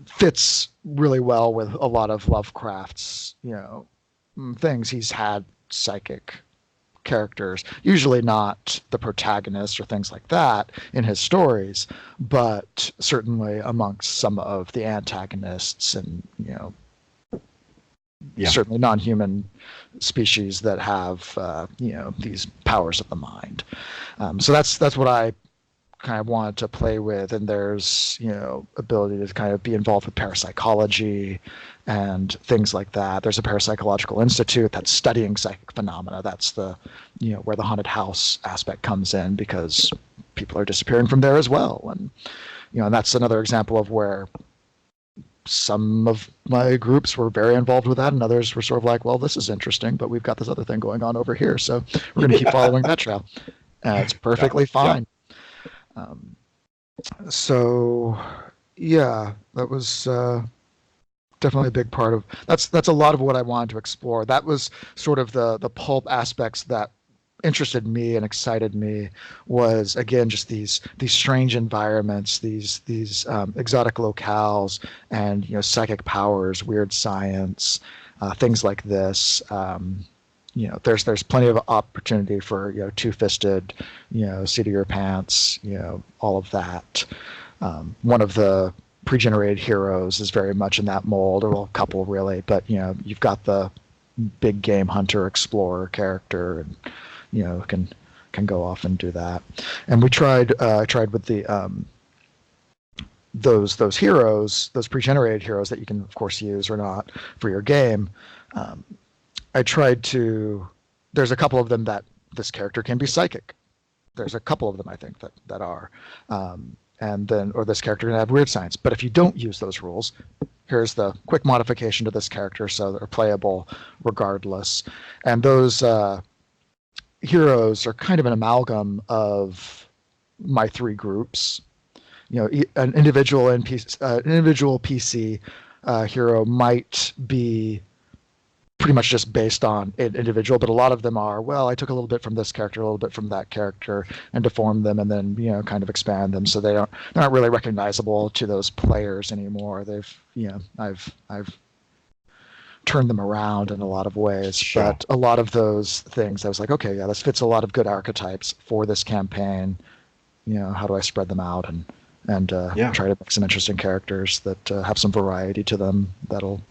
fits really well with a lot of Lovecraft's things. He's had psychic characters, usually not the protagonists or things like that in his stories, but certainly amongst some of the antagonists and certainly non-human species that have these powers of the mind. So that's what I kind of wanted to play with. And there's ability to kind of be involved with parapsychology and things like that. There's a parapsychological institute that's studying psychic phenomena. That's the where the haunted house aspect comes in, because people are disappearing from there as well. And and that's another example of where some of my groups were very involved with that, and others were sort of like, well, this is interesting, but we've got this other thing going on over here, so we're going to keep following that trail. It's perfectly fine. So that was definitely a big part of that's a lot of what I wanted to explore. That was sort of the pulp aspects that interested me and excited me was, again, just these strange environments, these exotic locales, and psychic powers, weird science, things like this. There's plenty of opportunity for two-fisted, seat of your pants, all of that. One of the pre-generated heroes is very much in that mold, or well, a couple really, but you've got the big game hunter explorer character, and can go off and do that. And we tried with the those heroes, those pre-generated heroes that you can of course use or not for your game. I tried to. There's a couple of them that this character can be psychic. There's a couple of them I think that are, and then or this character can have weird science. But if you don't use those rules, here's the quick modification to this character so they're playable regardless. And those heroes are kind of an amalgam of my three groups. An individual PC hero might be pretty much just based on an individual, but a lot of them are, well, I took a little bit from this character, a little bit from that character, and deformed them, and then kind of expand them so they're not really recognizable to those players anymore. I've turned them around in a lot of ways. Sure. But a lot of those things I was like, okay, yeah, this fits a lot of good archetypes for this campaign. How do I spread them out and try to make some interesting characters that have some variety to them that'll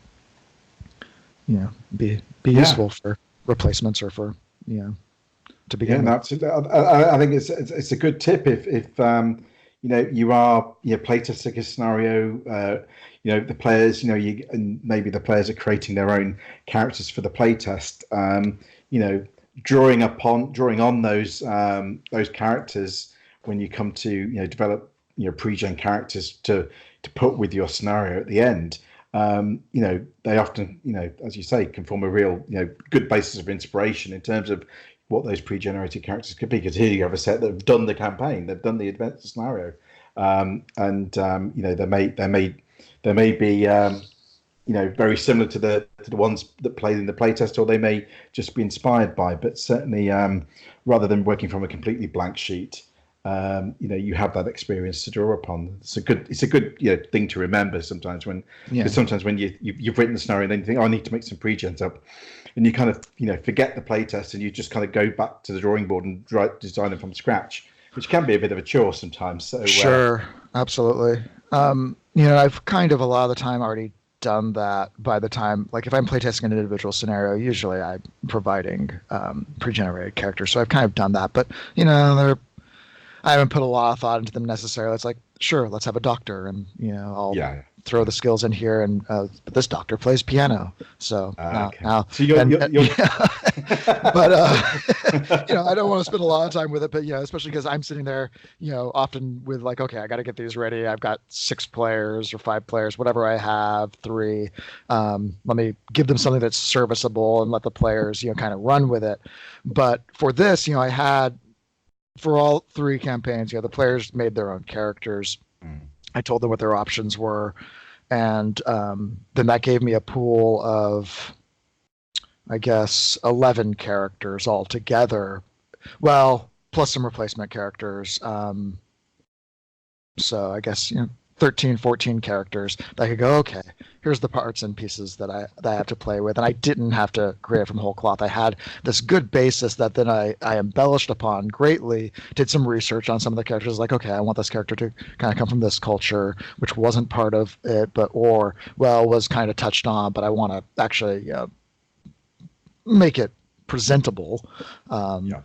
be useful for replacements or for to begin. Yeah, absolutely. I think it's a good tip if you are playtesting a scenario. The players, and maybe the players are creating their own characters for the playtest. Drawing on those characters when you come to develop pre-gen characters to put with your scenario at the end. They often, as you say, can form a real, good basis of inspiration in terms of what those pre-generated characters could be. Because here you have a set that have done the campaign, they've done the adventure scenario, they may be, very similar to the ones that played in the playtest, or they may just be inspired by. But certainly, rather than working from a completely blank sheet, you have that experience to draw upon. It's a good thing to remember sometimes when you've written the scenario and then you think, I need to make some pre-gens up, and you kind of forget the playtest and you just kind of go back to the drawing board and design them from scratch, which can be a bit of a chore sometimes. So sure, absolutely. I've kind of a lot of the time already done that by the time, like if I'm playtesting an individual scenario, usually I'm providing pre-generated characters, so I've kind of done that. But I haven't put a lot of thought into them necessarily. It's like, sure, let's have a doctor, and I'll throw the skills in here, and this doctor plays piano. So now, so you're but I don't want to spend a lot of time with it. But especially because I'm sitting there, often with like, okay, I got to get these ready. I've got 6 players or 5 players, whatever I have, 3. Let me give them something that's serviceable and let the players, kind of run with it. But for this, I had. For all 3 campaigns, the players made their own characters. I told them what their options were, and then that gave me a pool of, I guess, 11 characters altogether. Well, plus some replacement characters. So I guess 13, 14 characters that I could go, okay, here's the parts and pieces that I have to play with. And I didn't have to create from whole cloth. I had this good basis that then I embellished upon greatly, did some research on some of the characters, like, okay, I want this character to kind of come from this culture, which wasn't part of it, was kind of touched on, but I want to actually make it presentable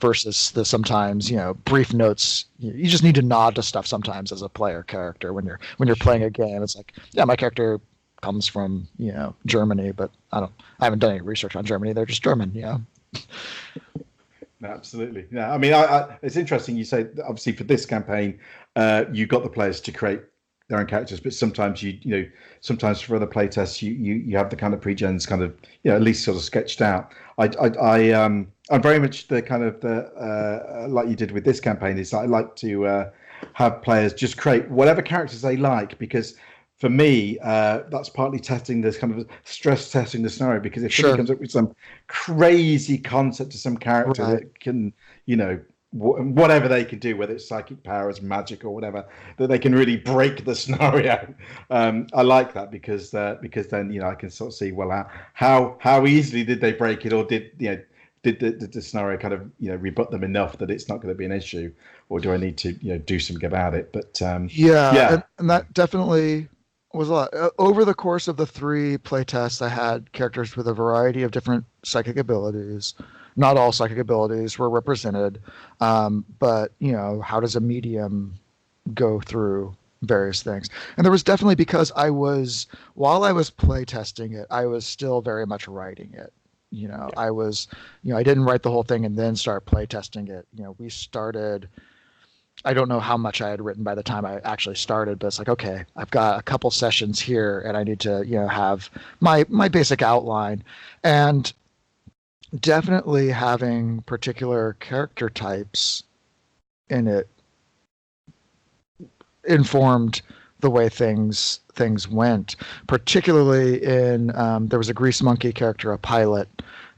versus the sometimes brief notes. You just need to nod to stuff sometimes as a player character when you're playing a game. It's like, yeah, my character comes from Germany, but I haven't done any research on Germany. They're just German. No, absolutely. Yeah, I mean, it's interesting you say that obviously for this campaign you got the players to create their own characters, but sometimes sometimes for other playtests you have the kind of pre-gens kind of at least sort of sketched out. I'm very much the kind of the like you did with this campaign, is I like to have players just create whatever characters they like, because for me, that's partly testing this kind of stress testing the scenario, because if somebody Sure. comes up with some crazy concept to some character Right. that can, you know, whatever they can do, whether it's psychic powers, magic, or whatever, that they can really break the scenario. I like that because then, you know, I can sort of see, well, how easily did they break it, or did, you know, did the scenario kind of, you know, rebut them enough that it's not going to be an issue, or do I need to, you know, do something about it? But Yeah, yeah. and that definitely was a lot. Over the course of the three playtests, I had characters with a variety of different psychic abilities. Not all psychic abilities were represented, but you know, how does a medium go through various things? And there was definitely, because while I was playtesting it, I was still very much writing it. You know, Yeah. I didn't write the whole thing and then start playtesting it. You know, we started. I don't know how much I had written by the time I actually started, but it's like, okay, I've got a couple sessions here, and I need to, you know, have my basic outline, and definitely having particular character types in it informed the way things went. Particularly in there was a grease monkey character, a pilot,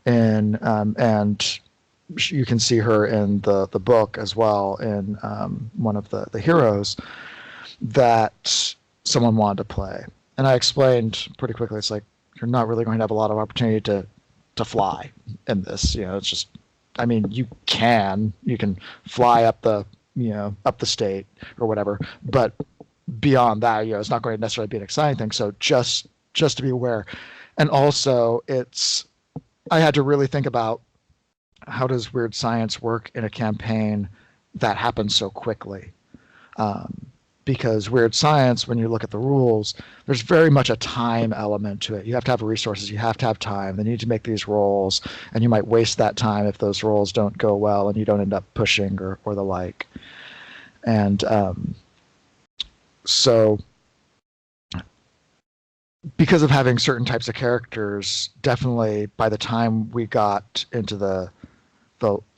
and you can see her in the book as well, in one of the heroes that someone wanted to play. And I explained pretty quickly, it's like, you're not really going to have a lot of opportunity to fly in this. You know, it's just, I mean, you can fly up up the state or whatever, but beyond that, you know, it's not going to necessarily be an exciting thing. So just to be aware. And also, I had to really think about, how does weird science work in a campaign that happens so quickly? Because weird science, when you look at the rules, there's very much a time element to it. You have to have resources, you have to have time. They need to make these rolls, and you might waste that time if those rolls don't go well and you don't end up pushing or the like. And so, because of having certain types of characters, definitely by the time we got into the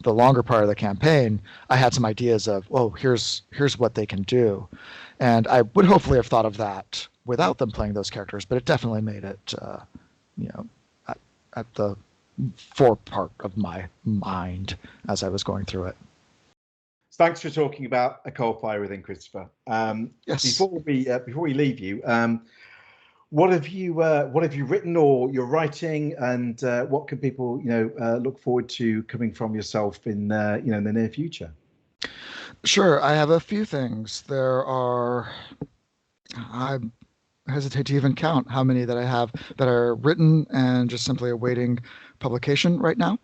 longer part of the campaign, I had some ideas of, oh, here's what they can do, and I would hopefully have thought of that without them playing those characters, but it definitely made it, you know, at the forepart of my mind as I was going through it. Thanks for talking about A Cold Fire Within, Christopher. Yes. Before we leave you, what have you written or you're writing, and what can people, you know, look forward to coming from yourself in you know, in the near future? Sure, I have a few things. I hesitate to even count how many that I have that are written and just simply awaiting publication right now.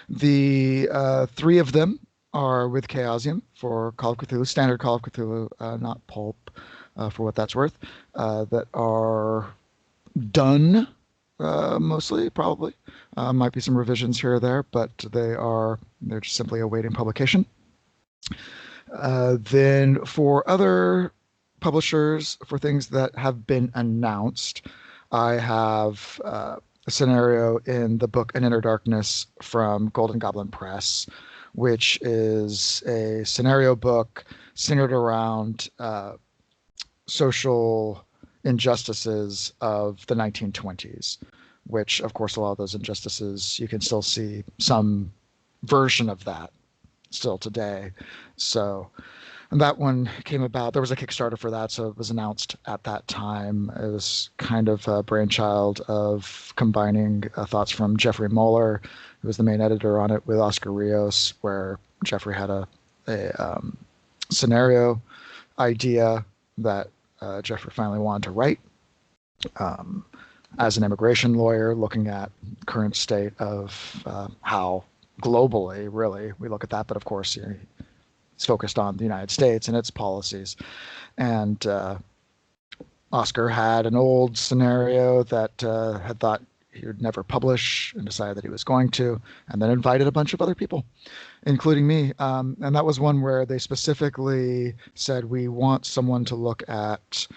The three of them are with Chaosium for Call of Cthulhu, standard Call of Cthulhu, not Pulp, for what that's worth, that are done, mostly, probably. Might be some revisions here or there, but they're just simply awaiting publication. Then for other publishers, for things that have been announced, I have a scenario in the book An Inner Darkness from Golden Goblin Press, which is a scenario book centered around social injustices of the 1920s, which, of course, a lot of those injustices, you can still see some version of that still today. So, and that one came about. There was a Kickstarter for that, so it was announced at that time. It was kind of a brainchild of combining thoughts from Jeffrey Muller, who was the main editor on it, with Oscar Rios, where Jeffrey had a scenario idea that Jeffrey finally wanted to write. As an immigration lawyer, looking at current state of how globally, really, we look at that, but of course, you know, it's focused on the United States and its policies. And Oscar had an old scenario that had thought he would never publish and decided that he was going to, and then invited a bunch of other people, including me. And that was one where they specifically said, we want someone to look at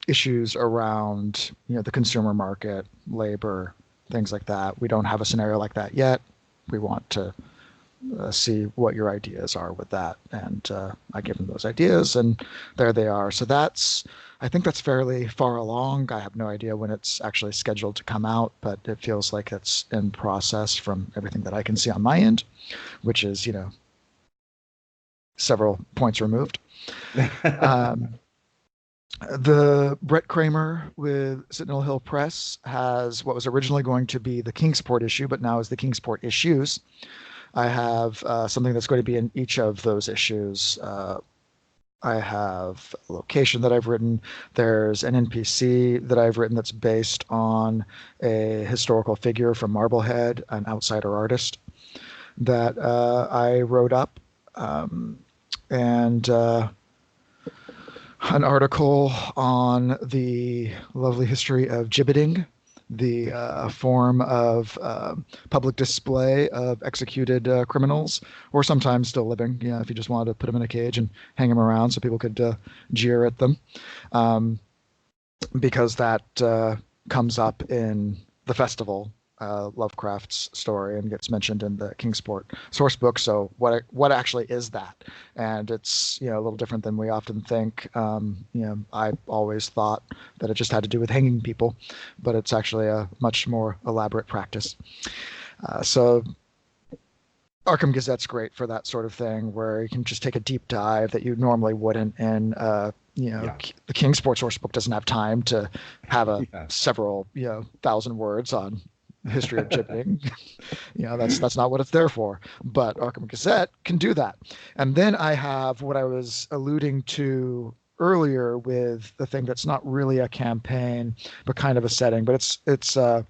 issues around, you know, the consumer market, labor, things like that. We don't have a scenario like that yet. We want to see what your ideas are with that. And I give them those ideas, and there they are. So I think that's fairly far along. I have no idea when it's actually scheduled to come out, but it feels like it's in process from everything that I can see on my end, which is, several points removed. The Brett Kramer with Sentinel Hill Press has what was originally going to be the Kingsport issue, but now is the Kingsport issues. I have something that's going to be in each of those issues. I have a location that I've written. There's an NPC that I've written that's based on a historical figure from Marblehead, an outsider artist that I wrote up. And an article on the lovely history of gibbeting, the form of public display of executed criminals, or sometimes still living. If you just wanted to put them in a cage and hang them around so people could jeer at them, because that comes up in the festival. Lovecraft's story and gets mentioned in the Kingsport source book. So what actually is that? And it's a little different than we often think. I always thought that it just had to do with hanging people, but it's actually a much more elaborate practice. So Arkham Gazette's great for that sort of thing, where you can just take a deep dive that you normally wouldn't in. The Kingsport source book doesn't have time to have several thousand words on history of gibbeting. That's not what it's there for. But Arkham Gazette can do that. And then I have what I was alluding to earlier with the thing that's not really a campaign, but kind of a setting. But it's an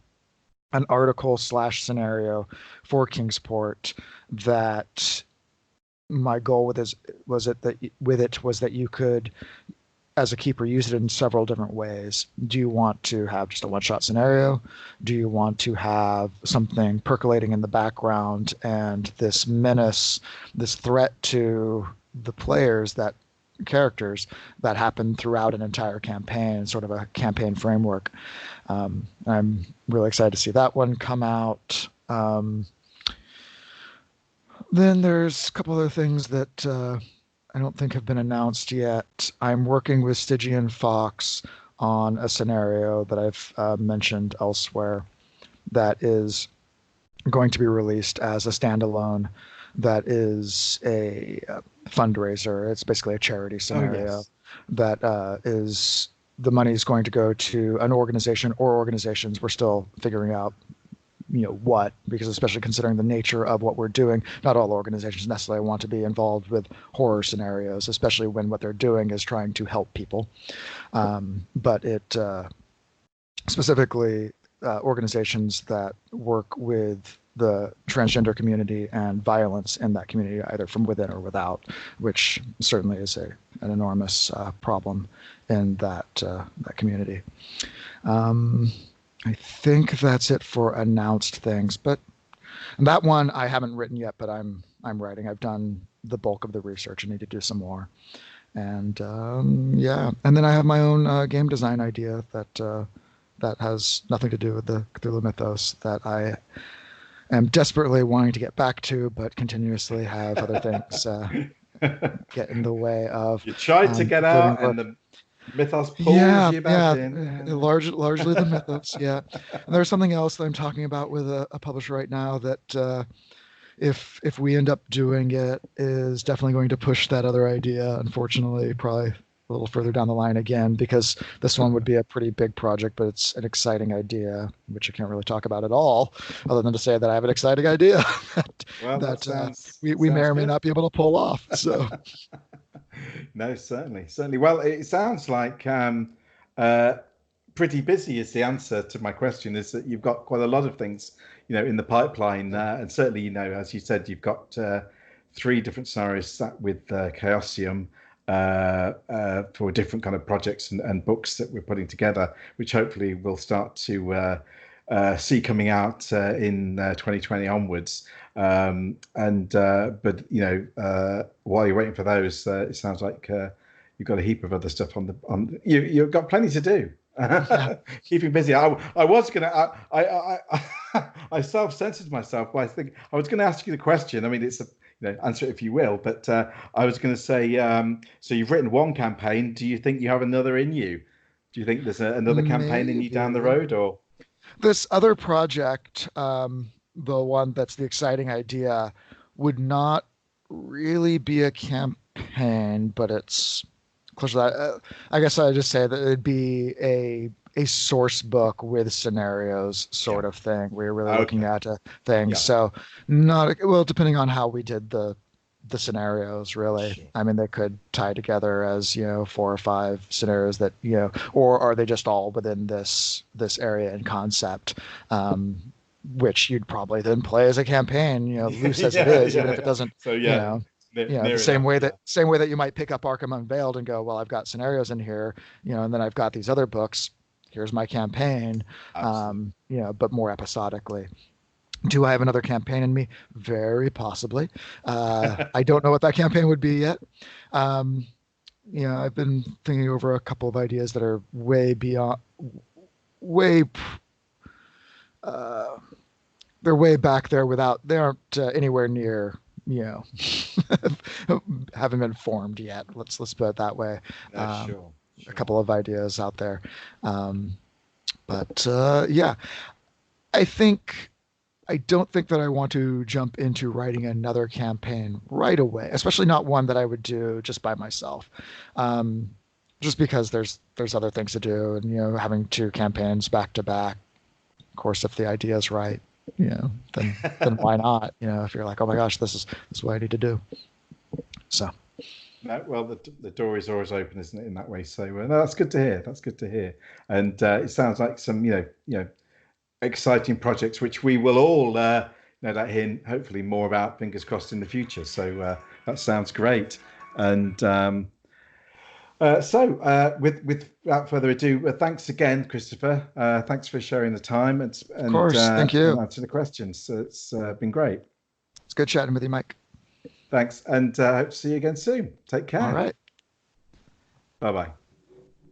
article / scenario for Kingsport that my goal was that you could, as a keeper, use it in several different ways. Do you want to have just a one-shot scenario? Do you want to have something percolating in the background and this menace, this threat to the characters that happen throughout an entire campaign, sort of a campaign framework? I'm really excited to see that one come out. Then there's a couple other things that I don't think have been announced yet. I'm working with Stygian Fox on a scenario that I've mentioned elsewhere that is going to be released as a standalone. That is a fundraiser. It's basically a charity scenario that is the money is going to go to an organization or organizations. We're still figuring out what, because especially considering the nature of what we're doing, not all organizations necessarily want to be involved with horror scenarios, especially when what they're doing is trying to help people. But it specifically organizations that work with the transgender community and violence in that community, either from within or without, which certainly is an enormous problem in that community. I think that's it for announced things, but that one I haven't written yet, but I'm writing. I've done the bulk of the research. I need to do some more. And and then I have my own game design idea that has nothing to do with the Cthulhu mythos that I am desperately wanting to get back to, but continuously have other things get in the way of. You tried to get out, and the mythos pulls you back in. Largely the mythos, yeah. And there's something else that I'm talking about with a publisher right now that if we end up doing it, is definitely going to push that other idea, unfortunately, probably a little further down the line again, because this one would be a pretty big project, but it's an exciting idea, which I can't really talk about at all, other than to say that I have an exciting idea that we may or may not be able to pull off. So. No, certainly. Well, it sounds like pretty busy is the answer to my question, is that you've got quite a lot of things, in the pipeline. And certainly, as you said, you've got 3 different scenarios sat with Chaosium for different kind of projects and books that we're putting together, which hopefully we'll start to see coming out in 2020 onwards. But while you're waiting for those, it sounds like you've got a heap of other stuff on. You've got plenty to do. Keeping busy. I was gonna. I self-censored myself by thinking I was going to ask you the question. I mean, it's a answer it if you will, but I was going to say, so you've written one campaign. Do you think you have another in you? Do you think there's another campaign in you down the Maybe. road, or? This other project, the one that's the exciting idea, would not really be a campaign, but it's close to that. I guess I'd just say that it'd be a source book with scenarios Yeah. sort of thing. We're really looking Okay. at things. Yeah. So not well, depending on how we did the scenarios, really. Sure. I mean, they could tie together as, 4 or 5 scenarios that, or are they just all within this area and concept, which you'd probably then play as a campaign, loose as it Yeah. is, even if it Yeah. doesn't, So you yeah, know, the near same enough. way Yeah. that you might pick up Arkham Unveiled and go, well, I've got scenarios in here, and then I've got these other books. Here's my campaign, Absolutely. but more episodically. Do I have another campaign in me? Very possibly. I don't know what that campaign would be yet. Um, I've been thinking over a couple of ideas that are way beyond, way, uh, they're way back there they aren't anywhere near, you know, haven't been formed yet. Let's put it that way. No, Um, sure. a Sure. couple of ideas out there. Um, but yeah, I think I don't think that I want to jump into writing another campaign right away, especially not one that I would do just by myself. Um, just because there's other things to do, and having 2 campaigns back to back. Of course, if the idea is right, then why not? If you're like, oh my gosh, this is what I need to do. So No, well, the door is always open, isn't it, in that way? So no, that's good to hear. That's good to hear. And it sounds like some, exciting projects which we will all know that hear hopefully more about, fingers crossed, in the future. So that sounds great. And without further ado, thanks again, Christopher. Thanks for sharing the time of course, thank and you. answering the questions. So it's been great. It's good chatting with you, Mike. Thanks, and hope to see you again soon. Take All care. right. Bye bye.